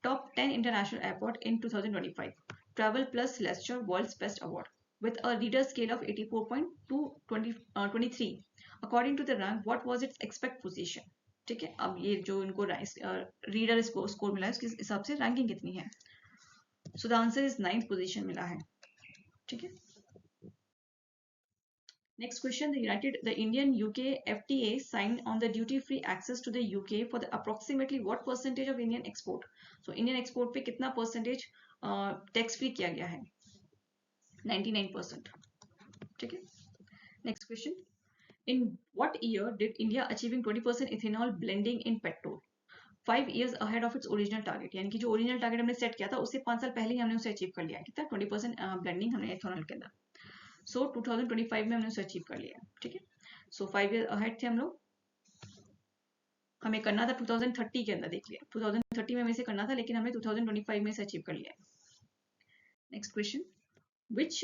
top 10 international airport in 2025. Travel Plus Leicester World's Best Award with a reader scale of 84.223. According to the rank, what was its expect position? ठीक है, अब ये जो इनको reader score मिला है उसके हिसाब से रैंकिंग कितनी है? So the answer is 9th position मिला है, ठीक है. Next question. The Indian UK FTA signed on the duty-free access to the UK for the approximately what percentage of Indian export? So Indian export पे कितना percentage tax free किया गया है? 99%. ठीक है. Next question. In what year did India achieving 20% ethanol blending in petrol? 5 years ahead of its original target. यानी कि जो ओरिजिनल टारगेट हमने सेट किया था उससे 5 साल पहले ही हमने उसे अचीव कर लिया. कितना? 20% ब्लेंडिंग हमने एथेनॉल के अंदर. सो 2025 में हमने उसे अचीव कर लिया, ठीक है. सो 5 ईयर अहेड थे हम लोग. हमें करना था 2030 के अंदर, देख लिया 2030 में हमें इसे करना था, लेकिन हमने 2025 में इसे अचीव कर लिया. Next question. Which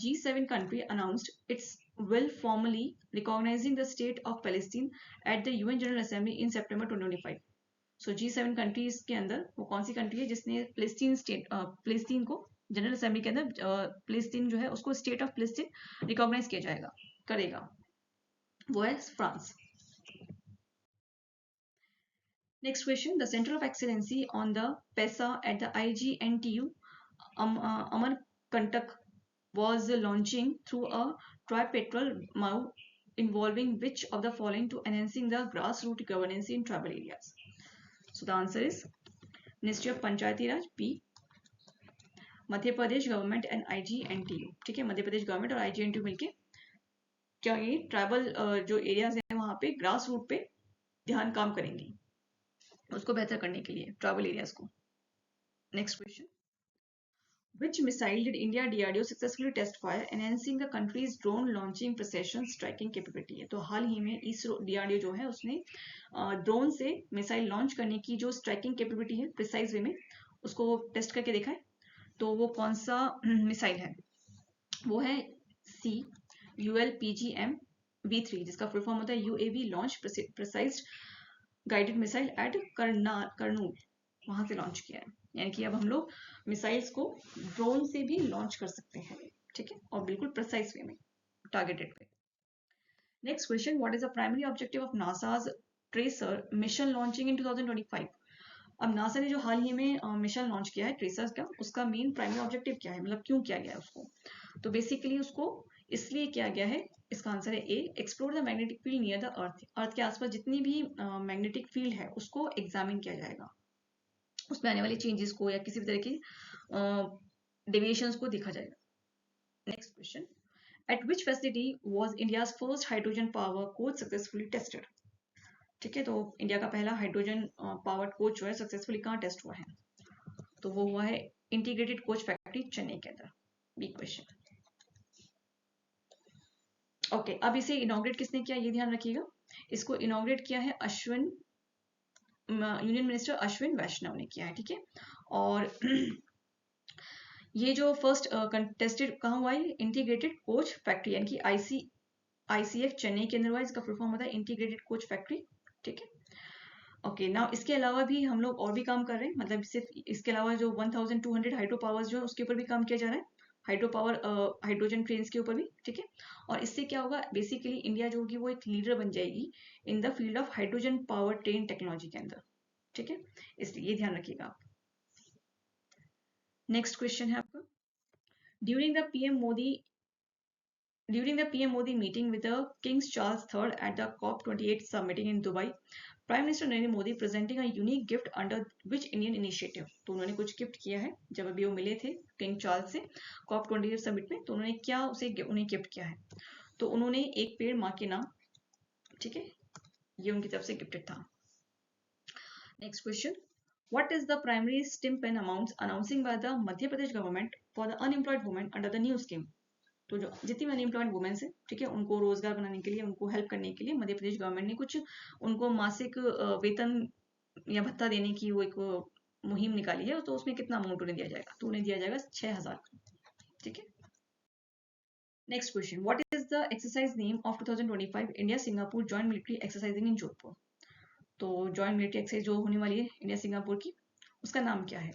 G7 country announced its will formally recognizing the state of Palestine at the UN General Assembly in September 2025? So G7 countries के अंदर वो कौन सी कंट्री है जिसने फिलिस्तीन को जनरल असेंबली के अंदर फिलिस्तीन जो है उसको स्टेट ऑफ फिलिस्तीन रिकॉग्नाइज किया जाएगा, करेगा? वो है France. Next question. The centre of excellency on the PESA at the IGNTU Amarkantak was launching through a trilateral move involving which of the following to enhancing the grassroots governance in tribal areas? So the answer is Ministry of Panchayati Raj, B. Madhya Pradesh government and IGNTU, ठीक है, Madhya Pradesh government और IGNTU मिलके क्या ये tribal जो areas हैं वहां पे ग्रास रूट पे ध्यान काम करेंगी उसको बेहतर करने के लिए ट्राइबल एरियाज को. Next question. Which missile did India DRDO successfully test fire enhancing the country's drone launching precision striking capability? है तो हाल ही में इसरो DRDO जो है उसने ड्रोन से मिसाइल लॉन्च करने की जो स्ट्राइकिंग कैपेबिलिटी है प्रिसाइज वे में उसको टेस्ट करके देखा है. तो वो कौन सा मिसाइल है? वो है CULPGM-V3 जिसका फुल फॉर्म होता है UAV launch precise guided missile at Kurnool, वहां से लॉन्च किया है. यानी कि अब हम लोग मिसाइल्स को ड्रोन से भी लॉन्च कर सकते हैं, ठीक है, और बिल्कुल प्रिसाइज वे में टारगेटेड पे. Next question. What is the primary objective of NASA's tracer mission launching इन 2025? अब नासा ने जो हाल ही में मिशन लॉन्च किया है ट्रेसर्स का, उसका मेन प्राइमरी ऑब्जेक्टिव क्या है, मतलब क्यों किया गया है उसको? तो बेसिकली उसको इसलिए किया गया है, इसका आंसर है A. Explore the magnetic field near the earth. Earth के आसपास जितनी भी मैग्नेटिक फील्ड है उसको एग्जामिन किया जाएगा, उसमें आने वाले चेंजेस को या किसी भी तरह की डेविएशंस को देखा जाएगा. Next question. Eight which facility was India's first hydrogen power coach successfully tested? ठीक है, तो इंडिया का पहला हाइड्रोजन पावर्ड कोच जो है सक्सेसफुली कहाँ टेस्ट हुआ है? तो वो हुआ है इंटीग्रेटेड कोच फैक्ट्री चेन्नई के अंदर। B question. ओके, अब इसे इनॉग्रेट किसने किया ये ध्यान रखिएगा। इसको इनॉग्रेट किया है यूनियन मिनिस्टर अश्विन वैष्णव ने किया है, ठीक है। और ये जो फर्स्ट कंटेस्टेड कहाँ हुआ है, इंटीग्रेटेड कोच फैक्ट्री यानी कि आईसीएफ चेन्नई के अंदर हुआ। इसका फुल फॉर्म होता है इंटीग्रेटेड कोच फैक्ट्री, ठीक है। ओके, नाउ इसके अलावा भी हम लोग और भी काम कर रहे हैं, मतलब सिर्फ इसके अलावा जो 1200 हाइड्रो पावर्स जो है उसके ऊपर भी काम किया जा रहा है, हाइड्रो पावर हाइड्रोजन ट्रेन्स के ऊपर भी, ठीक है। और इससे क्या होगा, बेसिकली इंडिया जो होगी वो एक लीडर बन जाएगी in the field of hydrogen power train technology के अंदर, ठीक है। इसलिए ये ध्यान रखिएगा आप। नेक्स्ट क्वेश्चन है आपका, during the PM Modi meeting with the King Charles III at the COP28 summit in Dubai, Prime Minister Narendra Modi presenting a unique gift under which Indian initiative? तो उन्होंने कुछ गिफ्ट किया है जब अभी वो मिले थे किंग चार्ल्स से COP28 समिट में, तो उन्होंने क्या उन्हें गिफ्ट किया है? तो उन्होंने एक पेड़ माँ के नाम, ठीक है, ये उनकी तरफ से गिफ्टेड था। Next question, what is the primary stipend amounts announcing by the Madhya Pradesh government for the unemployed women under the new scheme? तो जो जितनी भी अनएम्प्लॉयड वुमेन्स है, ठीक है, उनको रोजगार बनाने के लिए, उनको हेल्प करने के लिए मध्य प्रदेश गवर्नमेंट ने कुछ उनको मासिक वेतन या भत्ता देने की वो एक मुहिम निकाली है। तो उसमें कितना अमाउंट उन्हें दिया जाएगा? तो उन्हें दिया जाएगा 6000, ठीक है। Next question, what is the exercise name of 2025 India Singapore joint military exercising in Jodhpur? तो जॉइंट मिलिट्री एक्सरसाइज जो होने वाली है इंडिया सिंगापुर की, उसका नाम क्या है?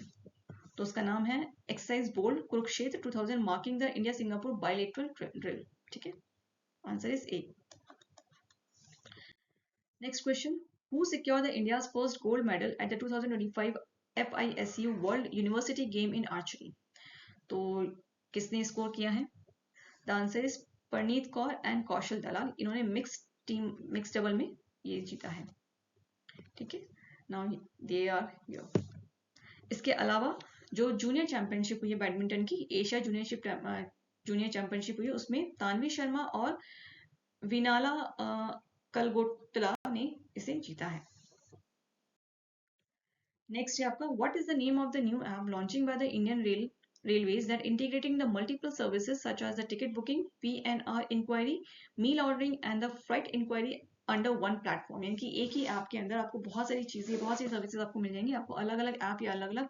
तो उसका नाम है exercise bold Kurukshetra 2000 marking the India Singapore bilateral drill, ठीक है। Answer is A. Next question, who secured the India's first gold medal at the 2025 FISU world university game in archery? तो किसने स्कोर किया है? The answer is Parneet Kaur and Kaushal Dalal. इन्होंने mix double में ये जीता है, ठीक है। Now they are here. इसके अलावा जो जूनियर चैंपियनशिप हुई है बैडमिंटन की, एशिया जूनियर चैंपियनशिप हुई है, उसमें तानवी शर्मा और विनाला कलगोटला ने इसे जीता है। नेक्स्ट है आपका, what is the name of the new app launching by the Indian Railways that integrating the multiple services such as the ticket booking, PNR inquiry, meal ordering and the flight inquiry under one platform? यानी कि एक ही app के अंदर आपको बहुत सारी चीजें, बहुत सारी सर्विसेज आपको मिल जाएंगी। आपको अलग अलग ऐप या अलग अलग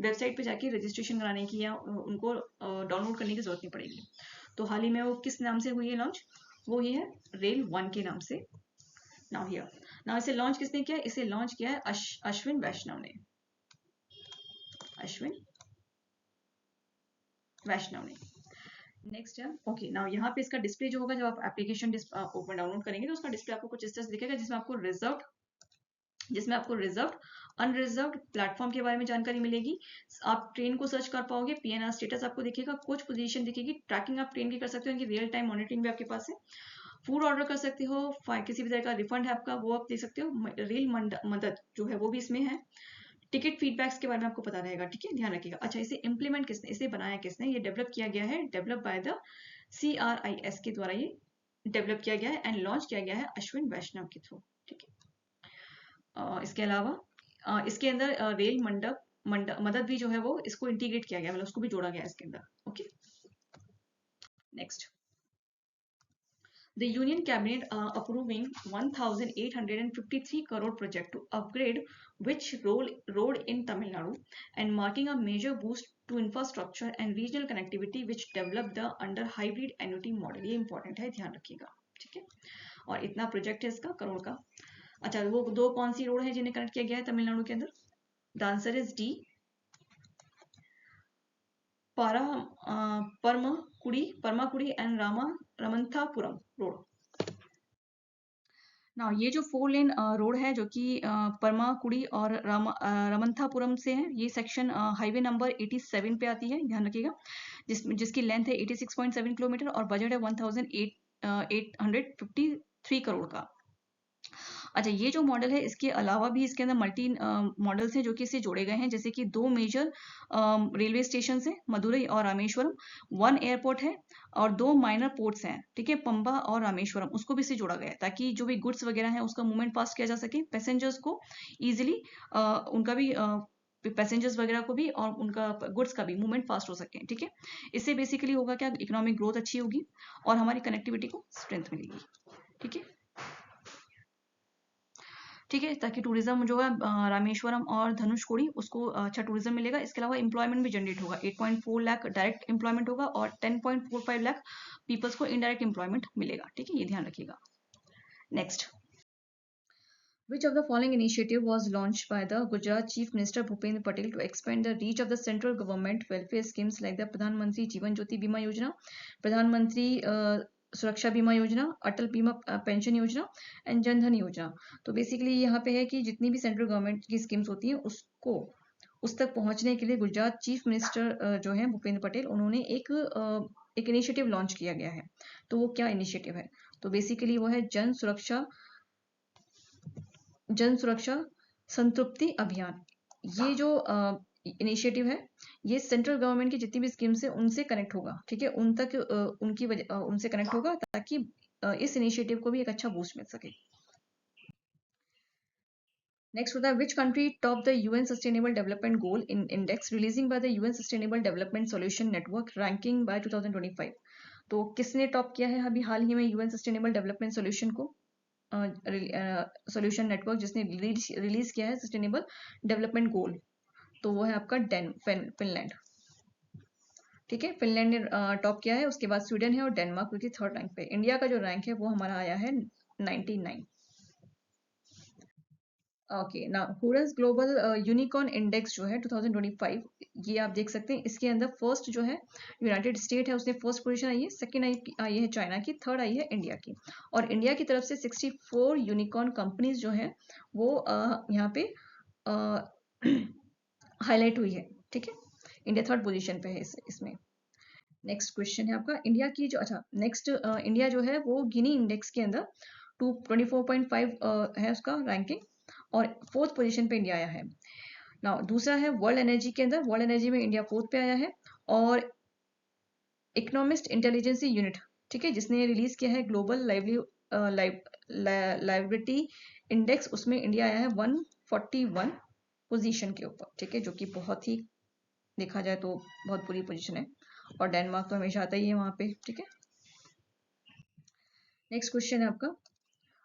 वेबसाइट पे जाके रजिस्ट्रेशन कराने की या उनको डाउनलोड करने की जरूरत नहीं पड़ेगी। तो हाल ही में वो किस नाम से हुई है लॉन्च? वो ये है रेल वन के नाम से। नाउ इसे लॉन्च किसने किया? इसे लॉन्च किया है अश्विन वैष्णव ने। नेक्स्ट है, ओके, नाउ यहाँ पे इसका डिस्प्ले जो होगा जब आप एप्लीकेशन ओपन डाउनलोड करेंगे तो उसका डिस्प्ले आपको कुछ इस तरह से दिखेगा, जिसमें आपको रिजर्व्ड अनरिजर्व्ड प्लेटफॉर्म के बारे में जानकारी मिलेगी। आप ट्रेन को सर्च कर पाओगे, PNR स्टेटस आपको दिखेगा, कोच पोजीशन दिखेगी, ट्रैकिंग आप ट्रेन की कर सकते हो, रियल टाइम मॉनिटरिंग भी आपके पास है, फूड ऑर्डर कर सकते हो, किसी भी तरह का रिफंड है आपका वो आप दे सकते हो, रेल मदद जो है वो भी इसमें है, टिकट फीडबैक्स के बारे में आपको पता रहेगा, ठीक है, ध्यान रखिएगा। अच्छा, इसे इम्प्लीमेंट किसने, इसे बनाया किसने? ये डेवलप किया गया है, डेवलप बाय द CRIS के द्वारा ये डेवलप किया गया है एंड लॉन्च किया गया है अश्विन वैष्णव के थ्रू, ठीक है। इसके अलावा इसके अंदर रेल मदद भी जो है वो इसको इंटीग्रेट किया गया, मतलब उसको भी जोड़ा गया है इसके अंदर, okay. Next, the Union Cabinet approving 1,853 crore project to upgrade which road in Tamil Nadu and marking a major boost to infrastructure and regional connectivity which developed the under hybrid annuity model। ये important है, ध्यान रखिएगा, ठीक है। और इतना project है इसका करोड़ का। अच्छा, वो दो कौन सी रोड है जिन्हें कनेक्ट किया गया है तमिलनाडु के अंदर? The answer is D, Paramakudi and Ramanathapuram road. ना ये जो 4 लेन रोड है जो कि परमाकुड़ी और रमंथापुरम से है, ये सेक्शन हाईवे नंबर 87 पे आती है, ध्यान रखिएगा, जिसकी लेंथ है 86.7 किलोमीटर और बजट है 1,853 करोड़ का। अच्छा, ये जो मॉडल है इसके अलावा भी इसके अंदर मल्टी मॉडल्स हैं जो कि इससे जोड़े गए हैं, जैसे कि 2 मेजर रेलवे स्टेशन है, मदुरई और रामेश्वरम, 1 एयरपोर्ट है और 2 माइनर पोर्ट्स हैं, ठीक है, पंबा और रामेश्वरम, उसको भी इससे जोड़ा गया है ताकि जो भी गुड्स वगैरह है उसका मूवमेंट पास किया जा सके, पैसेंजर्स को इजिली उनका भी पैसेंजर्स वगैरह को भी और उनका गुड्स का भी मूवमेंट फास्ट हो सके, ठीक है। इससे बेसिकली होगा क्या, इकोनॉमिक ग्रोथ अच्छी होगी और हमारी कनेक्टिविटी को स्ट्रेंथ मिलेगी, ठीक है। ठीक है, ताकि टूरिज्म जो है रामेश्वरम और धनुषकोडी उसको अच्छा टूरिज्म मिलेगा। इसके अलावा एम्प्लॉयमेंट भी जनरेट होगा, 8.4 लाख डायरेक्ट एम्प्लॉयमेंट होगा और 10.45 लाख पीपल्स को इनडायरेक्ट एम्प्लॉयमेंट मिलेगा, ठीक है, ये ध्यान रखिएगा। Next, which of the following initiative was launched by the Gujarat Chief Minister Bhupendra Patel to expand the reach of the central government welfare schemes like the Pradhan Mantri Jeevan Jyoti Bima Yojana, Pradhan Mantri सुरक्षा बीमा योजना, अटल बीमा pension योजना and Jan Dhan योजना। तो basically यहाँ पे है कि जितनी भी सेंट्रल गवर्नमेंट की स्कीम्स होती हैं उसको उस तक पहुंचने के लिए गुजरात चीफ मिनिस्टर जो है भूपेंद्र पटेल, उन्होंने एक इनिशिएटिव लॉन्च किया गया है। तो वो क्या इनिशिएटिव है, तो बेसिकली वो है जन सुरक्षा संतृप्ति अभियान। ये जो इनिशिएटिव है ये सेंट्रल गवर्नमेंट की जितनी भी स्कीम्स है उनसे कनेक्ट होगा, ठीक है, उन तक उनकी वजह उनसे कनेक्ट होगा ताकि इस इनिशिएटिव को भी एक अच्छा बूस्ट मिल सके। नेक्स्ट होता है which country top the UN sustainable development goal in index releasing by the UN sustainable development solution network ranking bye 2025। तो किसने टॉप किया है अभी हाल ही में यूएन सस्टेनेबल डेवलपमेंट सॉल्यूशन को, सॉल्यूशन नेटवर्क जिसने रिलीज किया है सस्टेनेबल डेवलपमेंट गोल, तो वो है आपका फिनलैंड, ठीक है। फिनलैंड ने टॉप किया है, उसके बाद स्वीडन है और डेनमार्क क्योंकि थर्ड रैंक पे। इंडिया का जो रैंक है वो हमारा आया है 99। ओके ना, हुरस ग्लोबल यूनिकॉर्न इंडेक्स जो है 2025, ये आप देख सकते हैं। इसके अंदर फर्स्ट जो है यूनाइटेड स्टेट है, उसने फर्स्ट पोजीशन आई है, सेकंड आई है चाइना की, थर्ड आई है इंडिया की। और इंडिया की तरफ से 64 यूनिकॉर्न कंपनीज जो है वो यहाँ पे हाईलाइट हुई है, ठीक है। इंडिया थर्ड पोजीशन पे है इसमें। नेक्स्ट क्वेश्चन है आपका इंडिया की जो, अच्छा नेक्स्ट, इंडिया जो है वो गिनी इंडेक्स के अंदर 24.5 है उसका रैंकिंग और फोर्थ पोजीशन पे इंडिया आया है। नाउ दूसरा है वर्ल्ड एनर्जी के अंदर, वर्ल्ड एनर्जी में इंडिया फोर्थ पे आया है। और इकोनॉमिस्ट इंटेलिजेंसी यूनिट, ठीक है, जिसने रिलीज किया है ग्लोबल लाइबिलिटी इंडेक्स, उसमें इंडिया आया है 141 पोजीशन के ऊपर, ठीक है, जो कि बहुत ही देखा जाए तो बहुत बुरी पोजीशन है। और डेनमार्क तो हमेशा आता ही है वहां पे, ठीक है। नेक्स्ट क्वेश्चन है आपका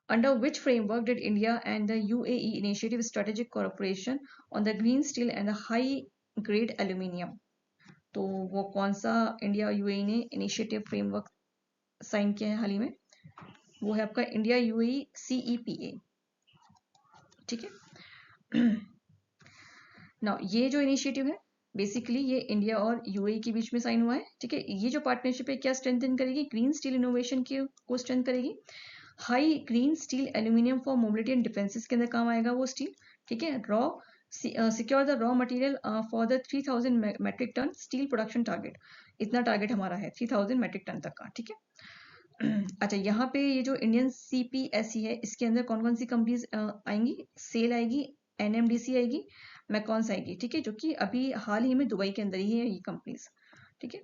under which framework did India and the UAE initiative strategic cooperation on the green steel and the high grade aluminium। तो वो कौन सा इंडिया यूएई ने इनिशिएटिव फ्रेमवर्क साइन किया है हाल ही में, वो है आपका इंडिया यूएई CEPA, ठीक है। ना ये जो इनिशिएटिव है बेसिकली ये इंडिया और यूएई के बीच में साइन हुआ है, ठीक है। ये जो पार्टनरशिप है क्या स्ट्रेंथन करेगी, ग्रीन स्टील इनोवेशन को स्ट्रेंथ करेगी। High green steel aluminium for mobility and defences के अंदर काम आएगा वो स्टील, ठीक है। Secure the raw material for the 3000 metric ton steel production target, इतना टारगेट हमारा है 3000 मेट्रिक टन तक का, ठीक है। अच्छा यहाँ पे ये जो इंडियन CPSE है इसके अंदर कौन कौन सी कंपनीज आएंगी, सेल आएगी, NMDC आएगी, मैकॉन्स आएगी, ठीक है, जो कि अभी हाल ही में दुबई के अंदर ही है ये कंपनीज, ठीक है।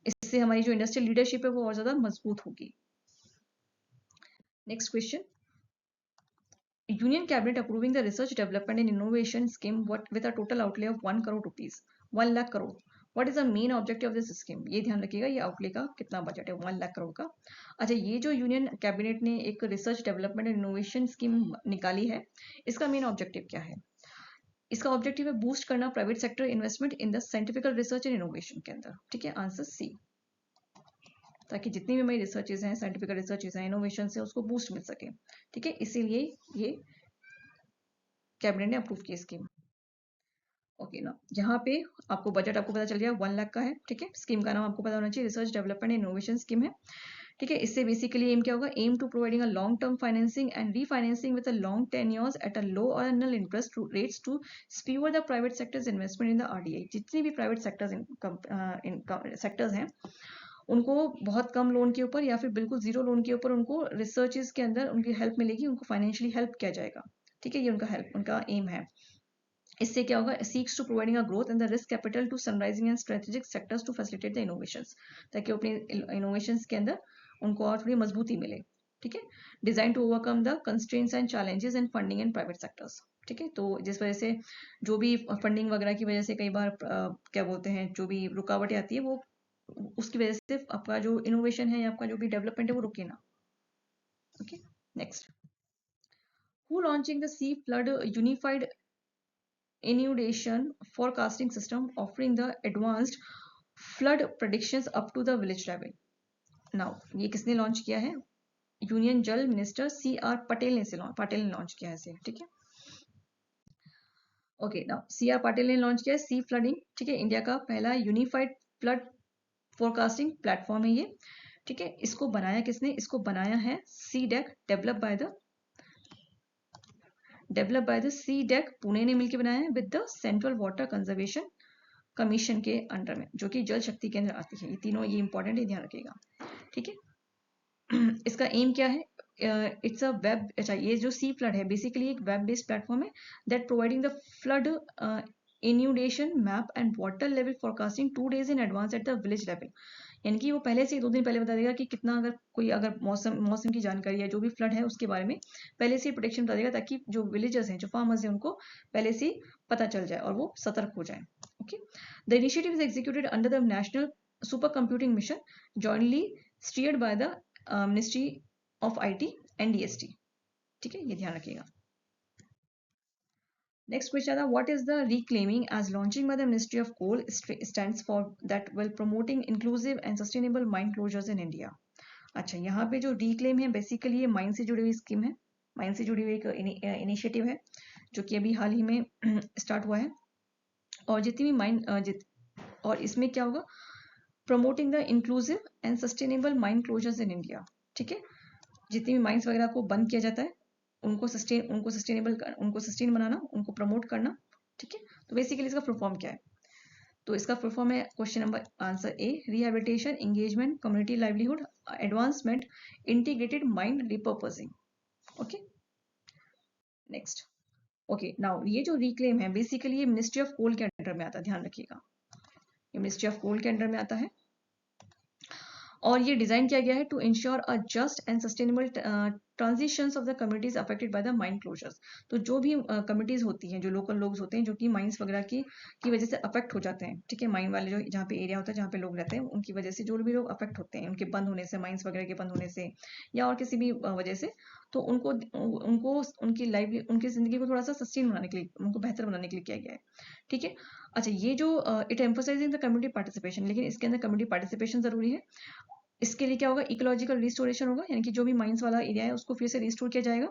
इससे हमारी जो इंडस्ट्रियल लीडरशिप है वो और ज्यादा मजबूत होगी। Next question, Union Cabinet approving the research development and innovation scheme with a total outlay of 1 crore rupees, 1 lakh crore। What is the main objective of this scheme? ये ध्यान रखिएगा ये आउटले का कितना बजट है, 1 लाख करोड़ का। अच्छा ये जो यूनियन कैबिनेट ने एक research development and innovation scheme निकाली है, इसका मेन ऑब्जेक्टिव क्या है, इसका ऑब्जेक्टिव है बूस्ट करना private sector investment in the scientifical research and innovation के अंदर, ठीक है, आंसर सी। ताकि जितनी भी हमारी रिसर्चेज हैं, साइंटिफिकल रिसर्चेज हैं, इनोवेशन है, उसको बूस्ट मिल सके, ठीक है, इसीलिए ये कैबिनेट ने अप्रूव की स्कीम। ओके ना, यहाँ पे आपको बजट आपको पता चल गया 1 लाख का है, ठीक है। स्कीम का नाम आपको पता होना चाहिए, रिसर्च डेवलपमेंट इनोवेशन स्कीम है, ठीक है। इससे बेसिकली एम क्या होगा, aim to providing a long term financing and refinancing with a long tenures at a low or annual interest rates to spur the private sectors investment in the RDI। जितनी भी private sectors हैं उनको बहुत कम loan के ऊपर या फिर बिल्कुल जीरो लोन के ऊपर उनको रिसर्चेज के अंदर उनकी हेल्प मिलेगी, उनको फाइनेंशियली हेल्प किया जाएगा, ठीक है, ये उनका एम है। इससे क्या होगा, seeks to providing a growth in the risk capital to sunrising and strategic sectors to facilitate the innovations, ताकि अपने इनोवेशंस के अंदर उनको और थोड़ी मजबूती मिले, ठीक है। Design to overcome the constraints and challenges in funding in private sectors, ठीक है। तो जिस वजह से जो भी फंडिंग वगैरह की वजह से कई बार क्या बोलते हैं, जो भी रुकावटें आती है वो उसकी वजह से आपका जो इनोवेशन है या आपका जो भी डेवलपमेंट है वो रुके ना। Okay, next. Who launching the C flood unified inundation forecasting system offering the advanced flood predictions up to the village level. Now ये किसने लॉन्च किया है? यूनियन जल मिनिस्टर CR पटेल ने लॉन्च किया है इसे, ठीक है। ओके, नाउ CR पाटिल ने लॉन्च किया है सी फ्लडिंग, ठीक है। इंडिया का पहला यूनिफाइड फ्लड फोरकास्टिंग प्लेटफॉर्म है ये, ठीक है। इसको बनाया किसने? इसको बनाया है CDEC, develop by the CDEC Pune ने मिलकर बनाया है with the central water conservation commission के अंडर में, जो कि जल शक्ति केंद्र आती है। ये तीनों ये इंपॉर्टेंट है, ध्यान रखिएगा, ठीक है। इसका एम क्या है? इट्स अ वेब, अच्छा ये जो सी फ्लड है बेसिकली एक वेब बेस्ड प्लेटफॉर्म है that providing the flood inundation map and water level forecasting 2 days in advance at the village level. यानी कि वो पहले से 2 दिन पहले बता देगा कि कितना, अगर मौसम की जानकारी है, जो भी फ्लड है उसके बारे में पहले से प्रोटेक्शन बता देगा, ताकि जो विलेजर्स हैं, जो फार्मर्स हैं, उनको पहले से पता चल जाए और वो सतर्क हो जाए। Okay, the initiative is executed under the national super computing mission jointly steered by the ministry of IT and DST, ठीक है, ये ध्यान रखिएगा। नेक्स्ट क्वेश्चन था, what is the reclaiming as launching by the ministry of coal stands for that will promoting inclusive and sustainable mine closures in India. अच्छा, यहाँ पे जो रिक्लेम है बेसिकली ये माइन से जुड़ी हुई स्कीम है, माइन से जुड़ी हुई एक इनिशिएटिव है जो कि अभी हाल ही में स्टार्ट हुआ है। और जितनी भी माइन और इसमें क्या होगा? Promoting the inclusive and sustainable mine closures in India, ठीक है। जितनी भी माइंस वगैरह को बंद किया जाता है उनको सस्टेन बनाना, उनको प्रमोट करना, ठीक है। तो बेसिकली इसका फुल फॉर्म क्या है? तो इसका फुल फॉर्म है, question number answer A, rehabilitation, engagement, community livelihood, advancement, integrated mind repurposing. Okay, next. Okay, now ये जो रिक्लेम है बेसिकली ये मिनिस्ट्री ऑफ कोल के अंडर में आता है, ध्यान रखिएगा, ये मिनिस्ट्री ऑफ कोल के अंडर में आता है। और ये डिजाइन किया गया है to ensure a just and sustainable transitions of the communities affected by the mine closures. तो जो भी कम्युनिटीज होती हैं, जो लोकल लोग होते हैं, जो कि माइंस वगैरह की वजह से अफेक्ट हो जाते हैं, ठीक है, माइन वाले जो जहाँ पे एरिया होता है, जहाँ पे लोग रहते हैं, उनकी वजह से जो भी लोग अफेक्ट होते हैं, उनके बंद होने से, माइंस वगैरह के बंद होने से या और किसी भी वजह से, तो उनको उनको उनकी जिंदगी को थोड़ा सा सस्टेन बनाने के लिए, उनको बेहतर बनाने के लिए किया गया है, ठीक है। अच्छा, ये जो it emphasising the community participation, लेकिन इसके अंदर कम्युनिटी पार्टिसिपेशन जरूरी है। इसके लिए क्या होगा? इकोलॉजिकल रिस्टोरेशन होगा, यानी कि जो भी माइंस वाला एरिया है उसको फिर से रिस्टोर किया जाएगा,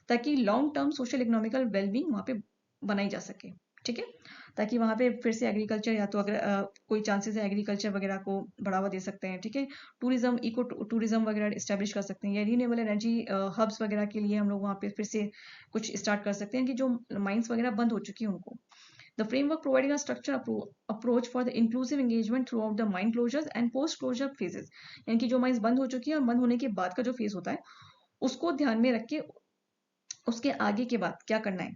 ताकि long term social economical wellbeing वहाँ पे बनाई जा सके, ठीक है। ताकि वहाँ पे फिर से एग्रीकल्चर, या तो अगर कोई चांसेस है एग्रीकल्चर वगैरह को बढ़ावा दे सकते हैं, ठीक है। टूरिज्म, इको टूरिज्म वगैरह इस्टेब्लिश कर सकते हैं, या रीन्यूएबल एनर्जी हब्स वगैरह के लिए हम लोग वहाँ पे फिर से कुछ स्टार्ट कर सकते हैं, कि जो माइंस वगैरह बंद हो चुकी है उनको। The framework providing a structured approach for the inclusive engagement throughout the mine closures and post-closure phases, यानी कि जो माइंस बंद हो चुकी है और बंद होने के बाद का जो फेज होता है उसको ध्यान में रख के, उसके आगे के बाद क्या करना है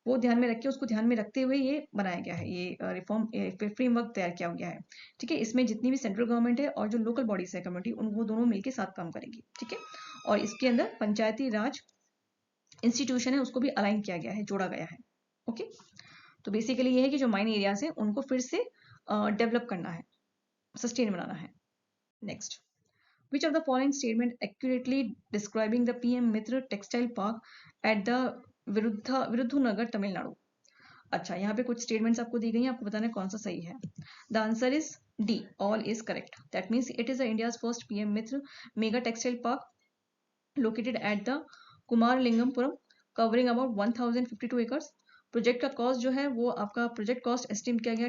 वो ध्यान में रख के, उसको ध्यान में रखते हुए ये बनाया गया है, ये रिफॉर्म फ्रेमवर्क तैयार किया गया है, ठीक है। इसमें जितनी भी सेंट्रल गवर्नमेंट है और जो लोकल बॉडीज है कम्युनिटी, वो दोनों मिलकर साथ काम करेंगी, ठीक है। और इसके अंदर पंचायती राज इंस्टीट्यूशन है उसको भी अलाइन किया गया है, जोड़ा गया है, ओके। तो बेसिकली ये है कि जो माइन एरियाज है उनको फिर से डेवलप करना है, सस्टेन बनाना है। Next, which of the following statement accurately describing the PM Mitra textile park at the Virudhunagar Tamil Nadu. अच्छा, यहाँ पे कुछ स्टेटमेंट्स आपको दी गई हैं, आपको बताना है कौन सा सही है। The answer is D, all is correct. That means it is India's first PM Mitra mega textile park located at the Kumaralingapuram, covering about 1052 acres. Project का कॉस्ट जो है वो आपका, प्रोजेक्ट कॉस्ट एस्टिमेट किया गया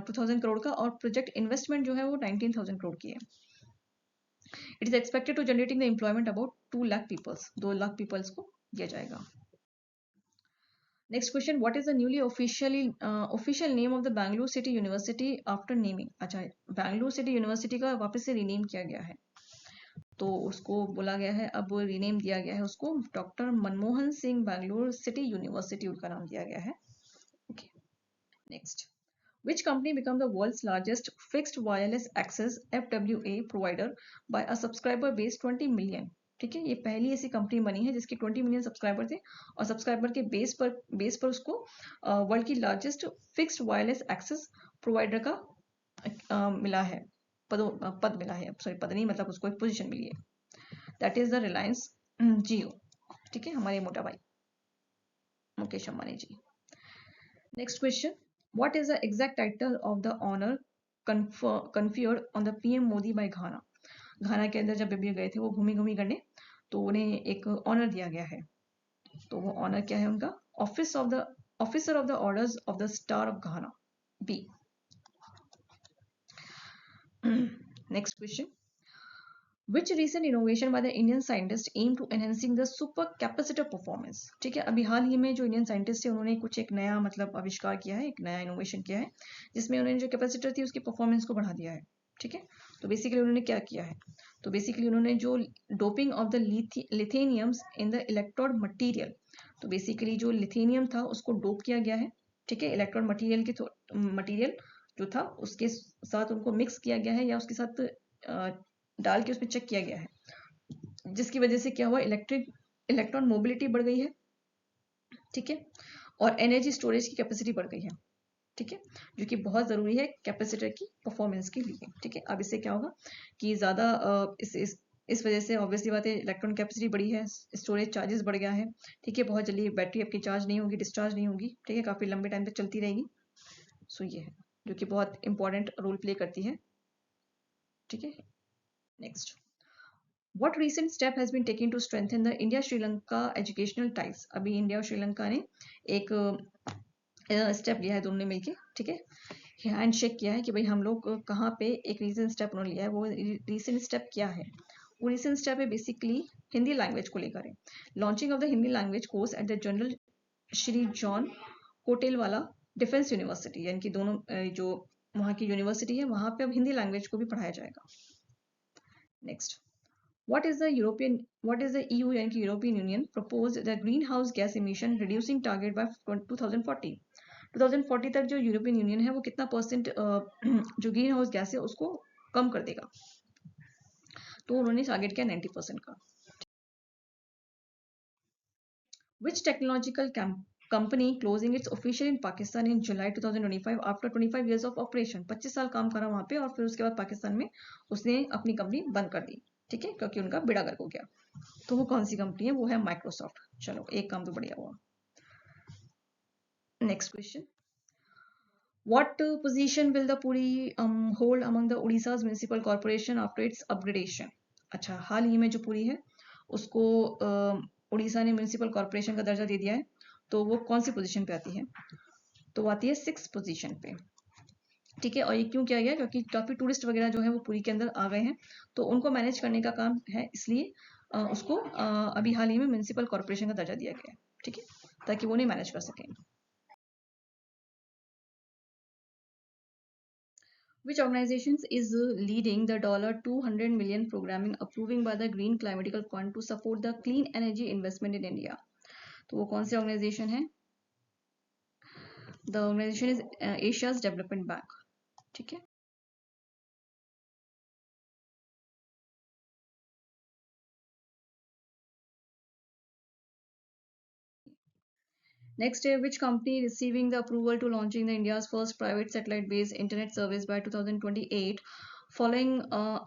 2000 करोड़ का, और प्रोजेक्ट इन्वेस्टमेंट जो है वो 19,000 करोड़ की है। It is expected to generating the employment about 2 lakh peoples, 2 lakh peoples को दिया जाएगा। Next question, what is the newly official name of the Bangalore city university after naming. अच्छा, बैंगलोर सिटी यूनिवर्सिटी का वापस से रीनेम किया गया है, तो उसको बोला गया है, अब रीनेम दिया गया है उसको doctor Manmohan Singh Bangalore city university, उनका नाम दिया गया है, okay. Next, which company become the world's largest fixed wireless access FWA provider by a subscriber base 20 million? ठीक है, ये पहली ऐसी कंपनी बनी है जिसके 20 मिलियन सब्सक्राइबर थे और सब्सक्राइबर के बेस पर उसको वर्ल्ड की largest fixed wireless access provider का मिला है, पद मिला है, सॉरी पद नहीं, मतलब उसको एक पोजीशन मिली है, that is the Reliance Jio. ठीक है, हमारे मोटा भाई Mukesh Ambani ji. Next question, what is the exact title of the honour conferred on the PM Modi by Ghana? Ghana के अंदर जब अभी गए थे वो घूमी करने, तो उन्हें एक ऑनर दिया गया है, तो वो ऑनर क्या है उनका? Officer of the orders of the star of Ghana, B. Next question, Which recent innovation by the Indian scientist aim to enhancing the supercapacitor performance? ठीक है, अभी हाल ही में जो इंडियन साइंटिस्ट है उन्होंने कुछ एक नया मतलब आविष्कार किया है, एक नया इनोवेशन किया है, जिसमें उन्होंने जो कैपेसिटर थी उसकी परफॉर्मेंस को बढ़ा दिया है। ठीक है, तो बेसिकली उन्होंने क्या किया है? तो बेसिकली उन्होंने जो doping of the lithiums in the electrode material, तो बेसिकली जो लिथेनियम था उसको डोप किया गया है। ठीक है, इलेक्ट्रोड मटीरियल जो था उसके साथ उनको मिक्स किया गया है या उसके साथ डाल के उसमें चेक किया गया है, जिसकी वजह से क्या हुआ? इलेक्ट्रॉन मोबिलिटी बढ़ गई है। ठीक है, और एनर्जी स्टोरेज की कैपेसिटी बढ़ गई है। ठीक है, जो कि बहुत जरूरी है कैपेसिटर की परफॉर्मेंस के लिए। ठीक है, अब इससे क्या होगा कि ज्यादा इस वजह से ऑब्वियसली बात है, इलेक्ट्रॉन कैपेसिटी बढ़ी है, स्टोरेज चार्जेस बढ़ गया है। ठीक है, बहुत जल्दी बैटरी आपकी चार्ज नहीं होगी, डिस्चार्ज नहीं होगी। ठीक है, काफी लंबे टाइम तक चलती रहेगी। सो ये है जो कि बहुत इंपॉर्टेंट रोल प्ले करती है। ठीक है, next, What recent step has been taken to strengthen the India-Sri Lanka educational ties? अभी इंडिया और श्रीलंका ने एक स्टेप लिया है दोनों ने मिलके। ठीक है, हैंड शेक किया है कि भाई हम लोग कहाँ पे एक रीसेंट स्टेप उन्होंने लिया है। वो रीसेंट स्टेप क्या है? वो रीसेंट स्टेप है बेसिकली हिंदी लैंग्वेज को लेकर है। Launching of the Hindi language course at the general Sri John Kotelawala defence university, यानी कि दोनों जो वहाँ की यूनिवर्सिटी है वहाँ पे अब हिंदी लैंग्वेज को भी पढ़ाया जाएगा। Next, What is the EU यानी कि European union proposed the greenhouse gas emission reducing target by 2040? 2040 तक जो यूरोपियन यूनियन है वो कितना परसेंट जो ग्रीन हाउस गैस है उसको कम कर देगा? तो उन्होंने टारगेट किया 90% का। Which technological company closing its official in Pakistan in July 2025 after 25 years of operation? 25 साल काम करा वहां पे और फिर उसके बाद पाकिस्तान में उसने अपनी कंपनी बंद कर दी। ठीक है, क्योंकि उनका बेड़ा गर्क हो गया। तो वो कौन सी कंपनी है? वो है माइक्रोसॉफ्ट। चलो, एक काम तो बढ़िया हुआ। Next question, What position will the Puri hold among the Odisha's municipal corporation after its upgradation? अच्छा, हाल ही में जो पुरी है उसको उड़ीसा ने म्यूनिसिपल कॉर्पोरेशन का दर्जा दे दिया है, तो वो कौन सी पोजीशन पे आती है? तो वो आती है 6th पोजीशन पे। ठीक है, और ये क्यों किया गया? क्योंकि काफी टूरिस्ट वगैरह जो है वो पुरी के अंदर आ गए हैं, तो उनको मैनेज करने का काम है, इसलिए उसको अभी हाल ही में म्यूनिसिपल कॉर्पोरेशन का दर्जा दिया गया है। ठीक है, ताकि वो नहीं मैनेज कर सकें। Which organization is leading the $200 million programming approving by the Green Climatical Fund to support the clean energy investment in India? तो वो कौन सी ऑर्गेनाइजेशन है? The organization is Asia's Development Bank. ठीक है, next, which company receiving the approval to launching the India's first private satellite-based internet service by 2028 following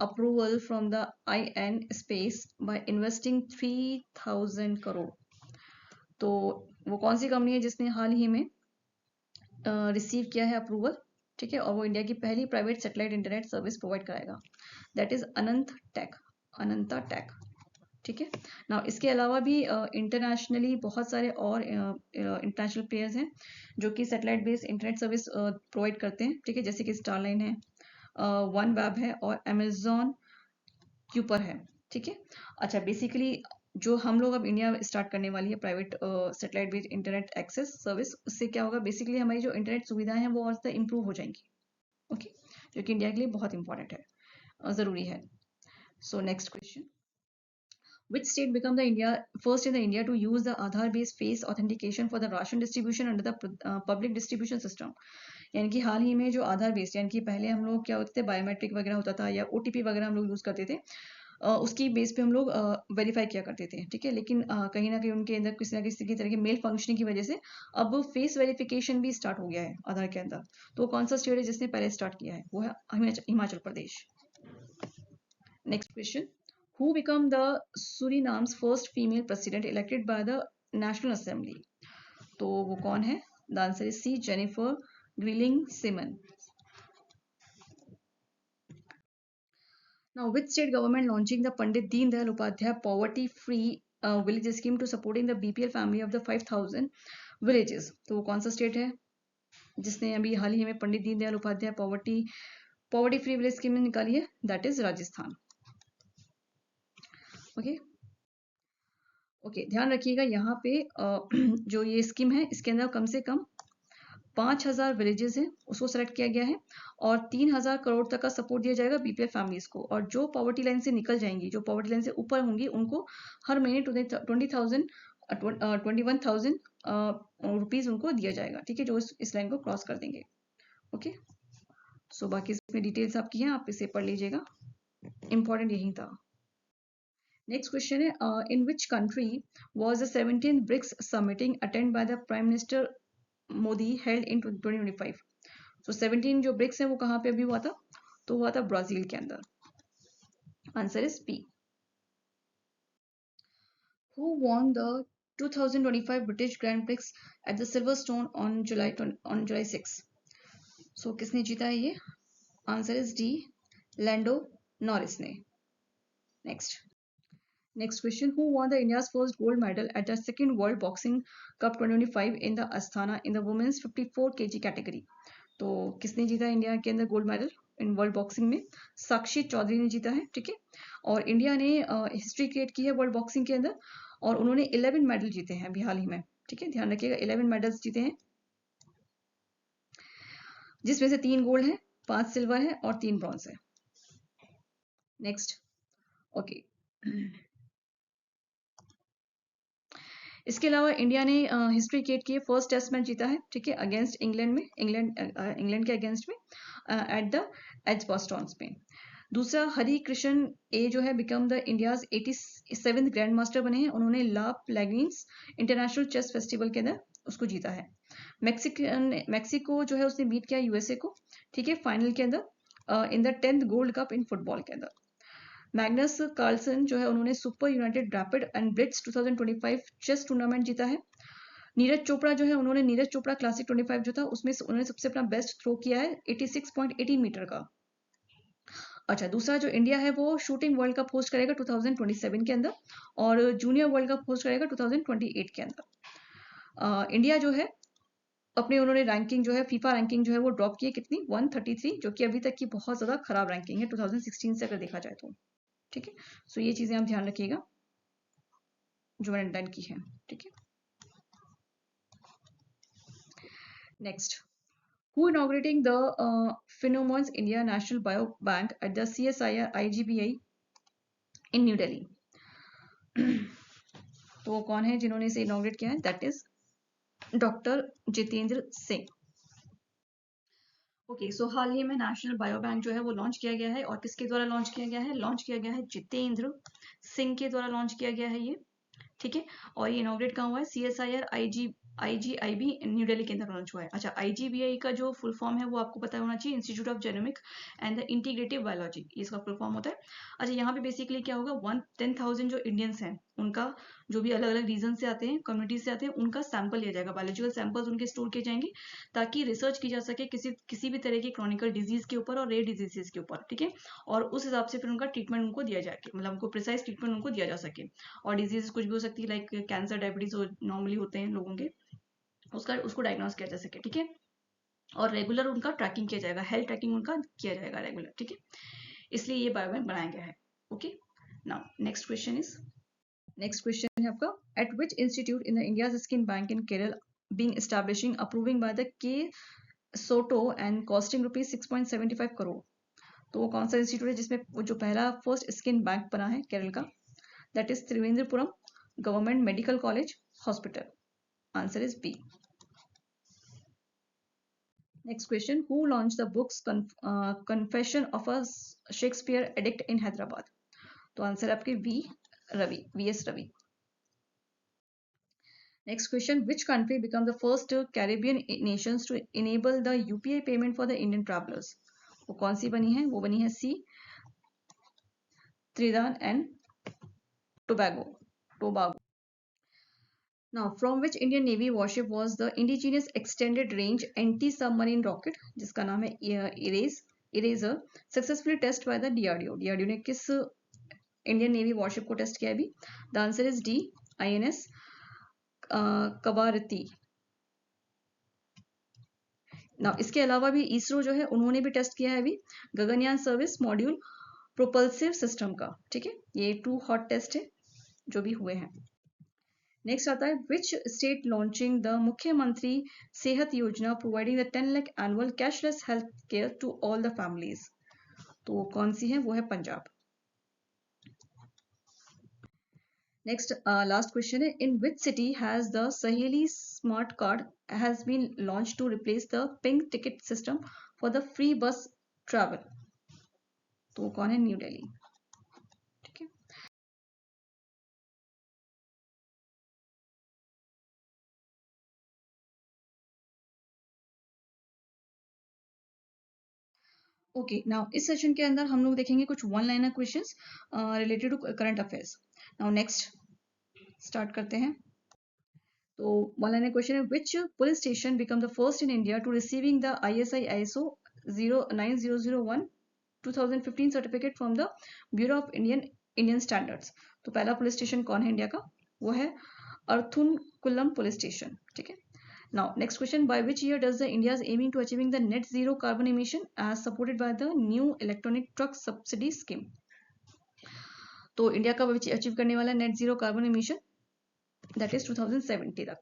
approval from the IN Space by investing 3000 crore? तो वो कौन सी company है जिसने हाल ही में receive किया है अप्रूवल? ठीक है, और वो इंडिया की पहली private satellite internet service provide कराएगा, दैट इज अनंता टेक। ठीक है ना, इसके अलावा भी इंटरनेशनली बहुत सारे और इंटरनेशनल प्लेयर्स हैं जो कि satellite based internet service provide करते हैं। ठीक है, जैसे कि स्टारलाइन है, वन वेब है और अमेजॉन क्यूपर है। ठीक है, अच्छा, बेसिकली जो हम लोग अब इंडिया स्टार्ट करने वाली है private satellite based internet access service, उससे क्या होगा? बेसिकली हमारी जो इंटरनेट सुविधाएं हैं वो और ज़्यादा इंप्रूव हो जाएंगी। ओके, जो कि इंडिया के लिए बहुत इंपॉर्टेंट है, ज़रूरी है। So next question, Which state became the first in the India to use the Aadhaar-based face authentication for the ration distribution under the public distribution system? यानी कि हाल ही में जो आधार बेस्ड, यानी कि पहले हम लोग क्या होते थे, बायोमेट्रिक वगैरह होता था या OTP वगैरह हम लोग यूज करते थे, उसकी बेस पे हम लोग वेरीफाई किया करते थे, ठीक है। लेकिन कहीं ना कहीं उनके अंदर किसी ना किसी की तरह के मेल फंक्शनिंग की वजह से अब फेस वेरिफिकेशन भी स्टार्ट हो गया है आधार के अंदर। तो कौन सा स्टेट है जिसने पहले स्टार्ट किया है? वो है Himachal Pradesh. Next question, who become the Suriname's first female president elected by the national assembly? तो वो कौन है? The answer is C, Jennifer Geerlings Simons. Now, which state government launching the Pandit Deen Dayal Upadhyay Poverty Free Village Scheme to supporting the BPL family of the 5,000 villages? तो वो कौन सा state है जिसने अभी हाल ही में Pandit Deendayal Upadhyay poverty free village scheme निकाली है? That is Rajasthan. Okay okay, ध्यान रखिएगा यहाँ पे जो ये स्कीम है इसके अंदर कम से कम 5,000 विलेजेस हैं उसको सेलेक्ट किया गया है और 3,000 करोड़ तक का सपोर्ट दिया जाएगा बीपीएल फैमिलीज को। और जो पॉवर्टी लाइन से निकल जाएंगी, जो पॉवर्टी लाइन से ऊपर होंगी, उनको हर महीने 21,000 रुपीज उनको दिया जाएगा, ठीक है, जो इस लाइन को क्रॉस कर देंगे। ओके सो बाकी इसमें डिटेल्स आपकी हैं, आप इसे पढ़ लीजिएगा, इंपॉर्टेंट यही था। नेक्स्ट क्वेश्चन है, in which country was the 17th BRICS summiting attend by the prime minister Modi held in 2025? तो 17 जो ब्रिक्स है वो कहाँ पे अभी हुआ था? तो हुआ था ब्राजील के अंदर। Answer is P. Who won the 2025 British grand prix at the Silverstone on July 6? So किसने जीता है ये? Answer is D, Lando Norris ने। Next question, who won the India's first gold medal at the second world boxing cup 2025 in the Astana in the women's 54 kg category? तो किसने जीता India के अंदर gold medal in world boxing में? साक्षी चौधरी ने जीता है, ठीक है। और इंडिया ने हिस्ट्री क्रिएट की है वर्ल्ड बॉक्सिंग के अंदर और उन्होंने 11 मेडल जीते हैं अभी हाल ही में, ठीक है, ध्यान रखिएगा 11 मेडल्स जीते हैं, जिसमें से 3 गोल्ड है, 5 सिल्वर है और 3 ब्रॉन्ज है। नेक्स्ट ओके, इसके अलावा इंडिया ने हिस्ट्री क्रिएट की है, फर्स्ट टेस्ट मैच जीता है, ठीक है, अगेंस्ट इंग्लैंड में, इंग्लैंड के अगेंस्ट में एट द एजबास्टन में। दूसरा, हरी कृष्ण ए जो है become the India's 87th grand master बने हैं, उन्होंने ला प्लेगिन्स इंटरनेशनल चेस फेस्टिवल के अंदर उसको जीता है। मैक्सिको जो है उसने बीट किया यूएसए को, ठीक है, फाइनल के अंदर in the 10th gold cup in football के अंदर। मैग्नस कार्लसन जो है उन्होंने super united rapid and blitz 2025 chess tournament जीता है। नीरज चोपड़ा जो है उन्होंने नीरज चोपड़ा क्लासिक 25 जो था उसमें उन्होंने सबसे अपना बेस्ट थ्रो किया है 86.18 मीटर का। अच्छा, दूसरा जो इंडिया है वो शूटिंग वर्ल्ड कप होस्ट करेगा 2027 के अंदर और जूनियर वर्ल्ड कप होस्ट करेगा 2028 के अंदर। इंडिया जो है अपने उन्होंने रैंकिंग जो है फीफा रैंकिंग जो है वो ड्रॉप की है कितनी? 133, जो कि अभी तक की बहुत ज्यादा खराब रैंकिंग है 2016 से अगर देखा जाए तो, ठीक है। सो ये चीजें आप ध्यान रखिएगा जो मैंने डन की है, ठीक है। Next, who inaugurating the Phenomons India National Bio Bank at the CSIR IGBI in New Delhi? तो कौन है जिन्होंने इसे इनॉग्रेट किया है? That is doctor Jitendra Singh. Okay so हाल ही में नेशनल बायो बैंक जो है वो लॉन्च किया गया है और किसके द्वारा लॉन्च किया गया है? लॉन्च किया गया है जितेंद्र सिंह के द्वारा लॉन्च किया गया है ये, ठीक है। और ये इनॉग्रेट कहाँ हुआ है? CSIR IGIB न्यू दिल्ली के अंदर लॉन्च हुआ है। अच्छा, IGBI का जो फुल फॉर्म है वो आपको पता होना चाहिए, institute of genomic and the integrative biology, इसका फुल फॉर्म होता है। अच्छा, यहाँ पे बेसिकली क्या होगा, 10,000 जो इंडियंस हैं उनका, जो भी अलग अलग रीजन से आते हैं, कम्युनिटी से आते हैं, उनका सैंपल लिया जाएगा, बायोलॉजिकल सैंपल्स उनके स्टोर किए जाएंगे ताकि रिसर्च की जा सके किसी भी तरह की क्रॉनिकल डिजीज के ऊपर और रेयर डिजीजेस के ऊपर, ठीक है। और उस हिसाब से फिर उनका ट्रीटमेंट उनको दिया जाए, मतलब उनको प्रिसाइज ट्रीटमेंट उनको दिया जा सके। और डिजीज कुछ भी हो सकती है, लाइक कैंसर, डायबिटीज नॉर्मली होते हैं लोगों के, उसको डायग्नोस किया जा सके, ठीक है। और रेगुलर उनका ट्रैकिंग किया जाएगा, हेल्थ ट्रैकिंग उनका किया जाएगा रेगुलर, ठीक है। इसलिए ये बायोबैंक बनाया गया है। ओके, नाउ नेक्स्ट क्वेश्चन है आपका, eight which institute in the India's skin bank in Kerala being establishing approving by the के सोटो एंड कॉस्टिंग ₹6.75 करोड़? तो वो कौन सा इंस्टीट्यूट है जिसमें वो जो पहला फर्स्ट स्किन बैंक बना है केरल का? That is Thiruvananthapuram government medical college hospital. Answer is B. Next question, who launched the books Confession of a Shakespeare Addict in Hyderabad? तो आंसर आपके V S. Ravi. Next question, which country became the first Caribbean nations to enable the UPI payment for the Indian travelers? वो कौन सी बनी है? वो बनी है सी, Trinidad and Tobago. Now, from which Indian Navy warship was the indigenous extended range anti-submarine rocket, जिसका नाम है Eraser, successfully tested by the DRDO? DRDO ने किस इंडियन नेवी वॉरशिप को टेस्ट किया अभी? The answer is D, INS Kavaratti. ना इसके अलावा भी इसरो जो है उन्होंने भी टेस्ट किया है अभी Gaganyaan service module propulsive system का. ठीक है, ये 2 हॉट टेस्ट है जो भी हुए हैं. नेक्स्ट आता है which state launching the Mukhyamantri Sehat Yojana providing the 10 lakh annual cashless health care to all the families. तो वो कौन सी है? वो है पंजाब. नेक्स्ट लास्ट क्वेश्चन है in which city has the Saheli smart card has been launch to replace the pink ticket system for the free bus travel. तो वो कौन है? न्यू दिल्ली. ठीक है, ओके. नाउ इस सेशन के अंदर हम लोग देखेंगे कुछ one liner questions related to current affairs. Now next start करते हैं. तो वन लाइनर क्वेश्चन है which police station become the first in India to receiving the ISI ISO 9001 2015 certificate from the bureau of Indian standards. तो पहला police station कौन है India का? वो है अर्थुनकुलम पुलिस स्टेशन. ठीक है. Now, next question, by which year does the India is aiming to achieving the net zero carbon emission as supported by the new electronic truck subsidy scheme? तो India कब achieve करने वाला है net zero carbon emission? That is 2070 तक.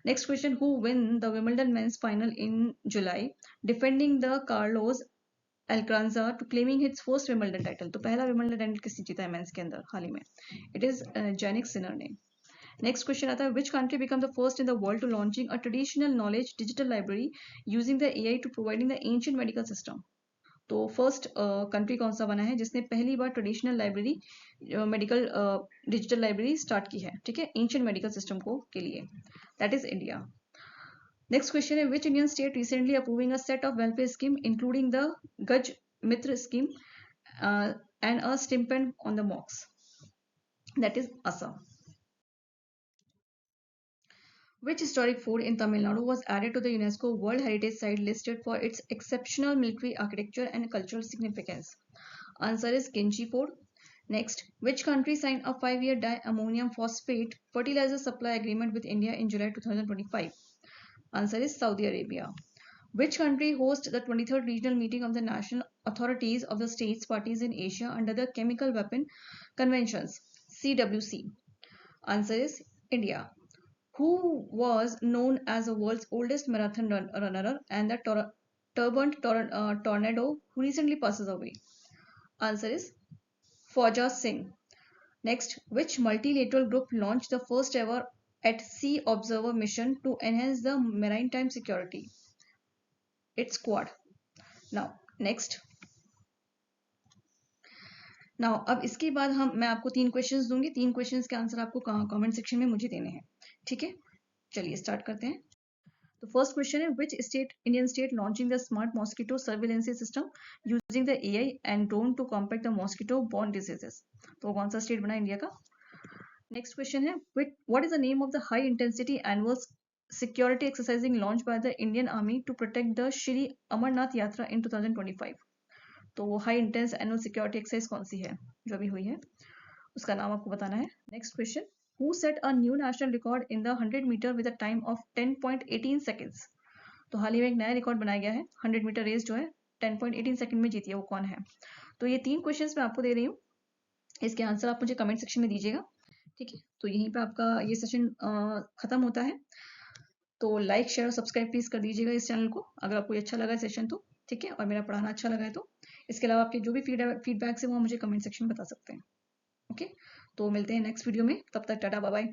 Next question, who win the Wimbledon men's final in July defending the Carlos Alcaraz to claiming his first Wimbledon title. तो पहला Wimbledon title किसने जीता है मेंस के अंदर हाल ही में? इट इज जैनिक सिनर ने. नेक्स्ट क्वेश्चन आता है which country become the first in the world to launching a traditional knowledge digital library using the AI to providing the ancient medical system. तो first country कौन सा बना है जिसने पहली बार traditional library medical digital library start की है? ठीक है, एंशिएंट मेडिकल सिस्टम को के लिए. That is India. Next question है which Indian state recently approving a set of welfare scheme including the Gaj Mitra scheme and a stipend on the mocks. That is Assam. Which historic fort in Tamil Nadu was added to the UNESCO World Heritage Site listed for its exceptional military architecture and cultural significance? Answer is Kinchi Fort. Next, which country signed a 5-year diammonium phosphate fertilizer supply agreement with India in July 2025? Answer is Saudi Arabia. Which country hosts the 23rd regional meeting of the national authorities of the states parties in Asia under the Chemical Weapon Conventions, CWC? Answer is India. Who was known as the world's oldest marathon runner and the turbaned tornado who recently passes away? Answer is Fauja Singh. Next, which multilateral group launched the first ever at sea observer mission to enhance the maritime security? It's Quad. Now, next. Now, अब इसके बाद मैं आपको 3 questions दूंगी. 3 questions के answer आपको comment section में मुझे देने हैं. ठीक है, चलिए स्टार्ट करते हैं. तो फर्स्ट क्वेश्चन है which Indian state launching the smart mosquito surveillance system using the AI and drone to compact the mosquito borne diseases. तो कौन सा स्टेट बना इंडिया का? नेक्स्ट क्वेश्चन है what is the name of the high intensity annual security exercising launch by the Indian army to protect the Shri Amarnath Yatra in 2025. तो वो high intense annual security exercise कौन सी है जो भी हुई है, उसका नाम आपको बताना है. Next question, who set a new national record in the 100 meter with a time of 10.18 seconds. तो हाल ही में एक नया रिकॉर्ड बनाया गया है 100 मीटर रेस जो है 10.18 सेकंड में जीती है, वो कौन है? तो ये 3 क्वेश्चंस मैं आपको दे रही हूँ, इसके आंसर आप मुझे कमेंट सेक्शन में दीजिएगा. ठीक है, तो यहीं पे आपका ये सेशन खत्म होता है. तो लाइक शेयर और सब्सक्राइब प्लीज कर दीजिएगा इस चैनल को अगर आपको अच्छा लगा सेशन तो. ठीक है, और मेरा पढ़ाना अच्छा लगा है तो. इसके अलावा आपके जो भी फीडबैक है वो मुझे कमेंट सेक्शन में बता सकते हैं. ओके, तो मिलते हैं नेक्स्ट वीडियो में. तब तक टाटा बाय बाय.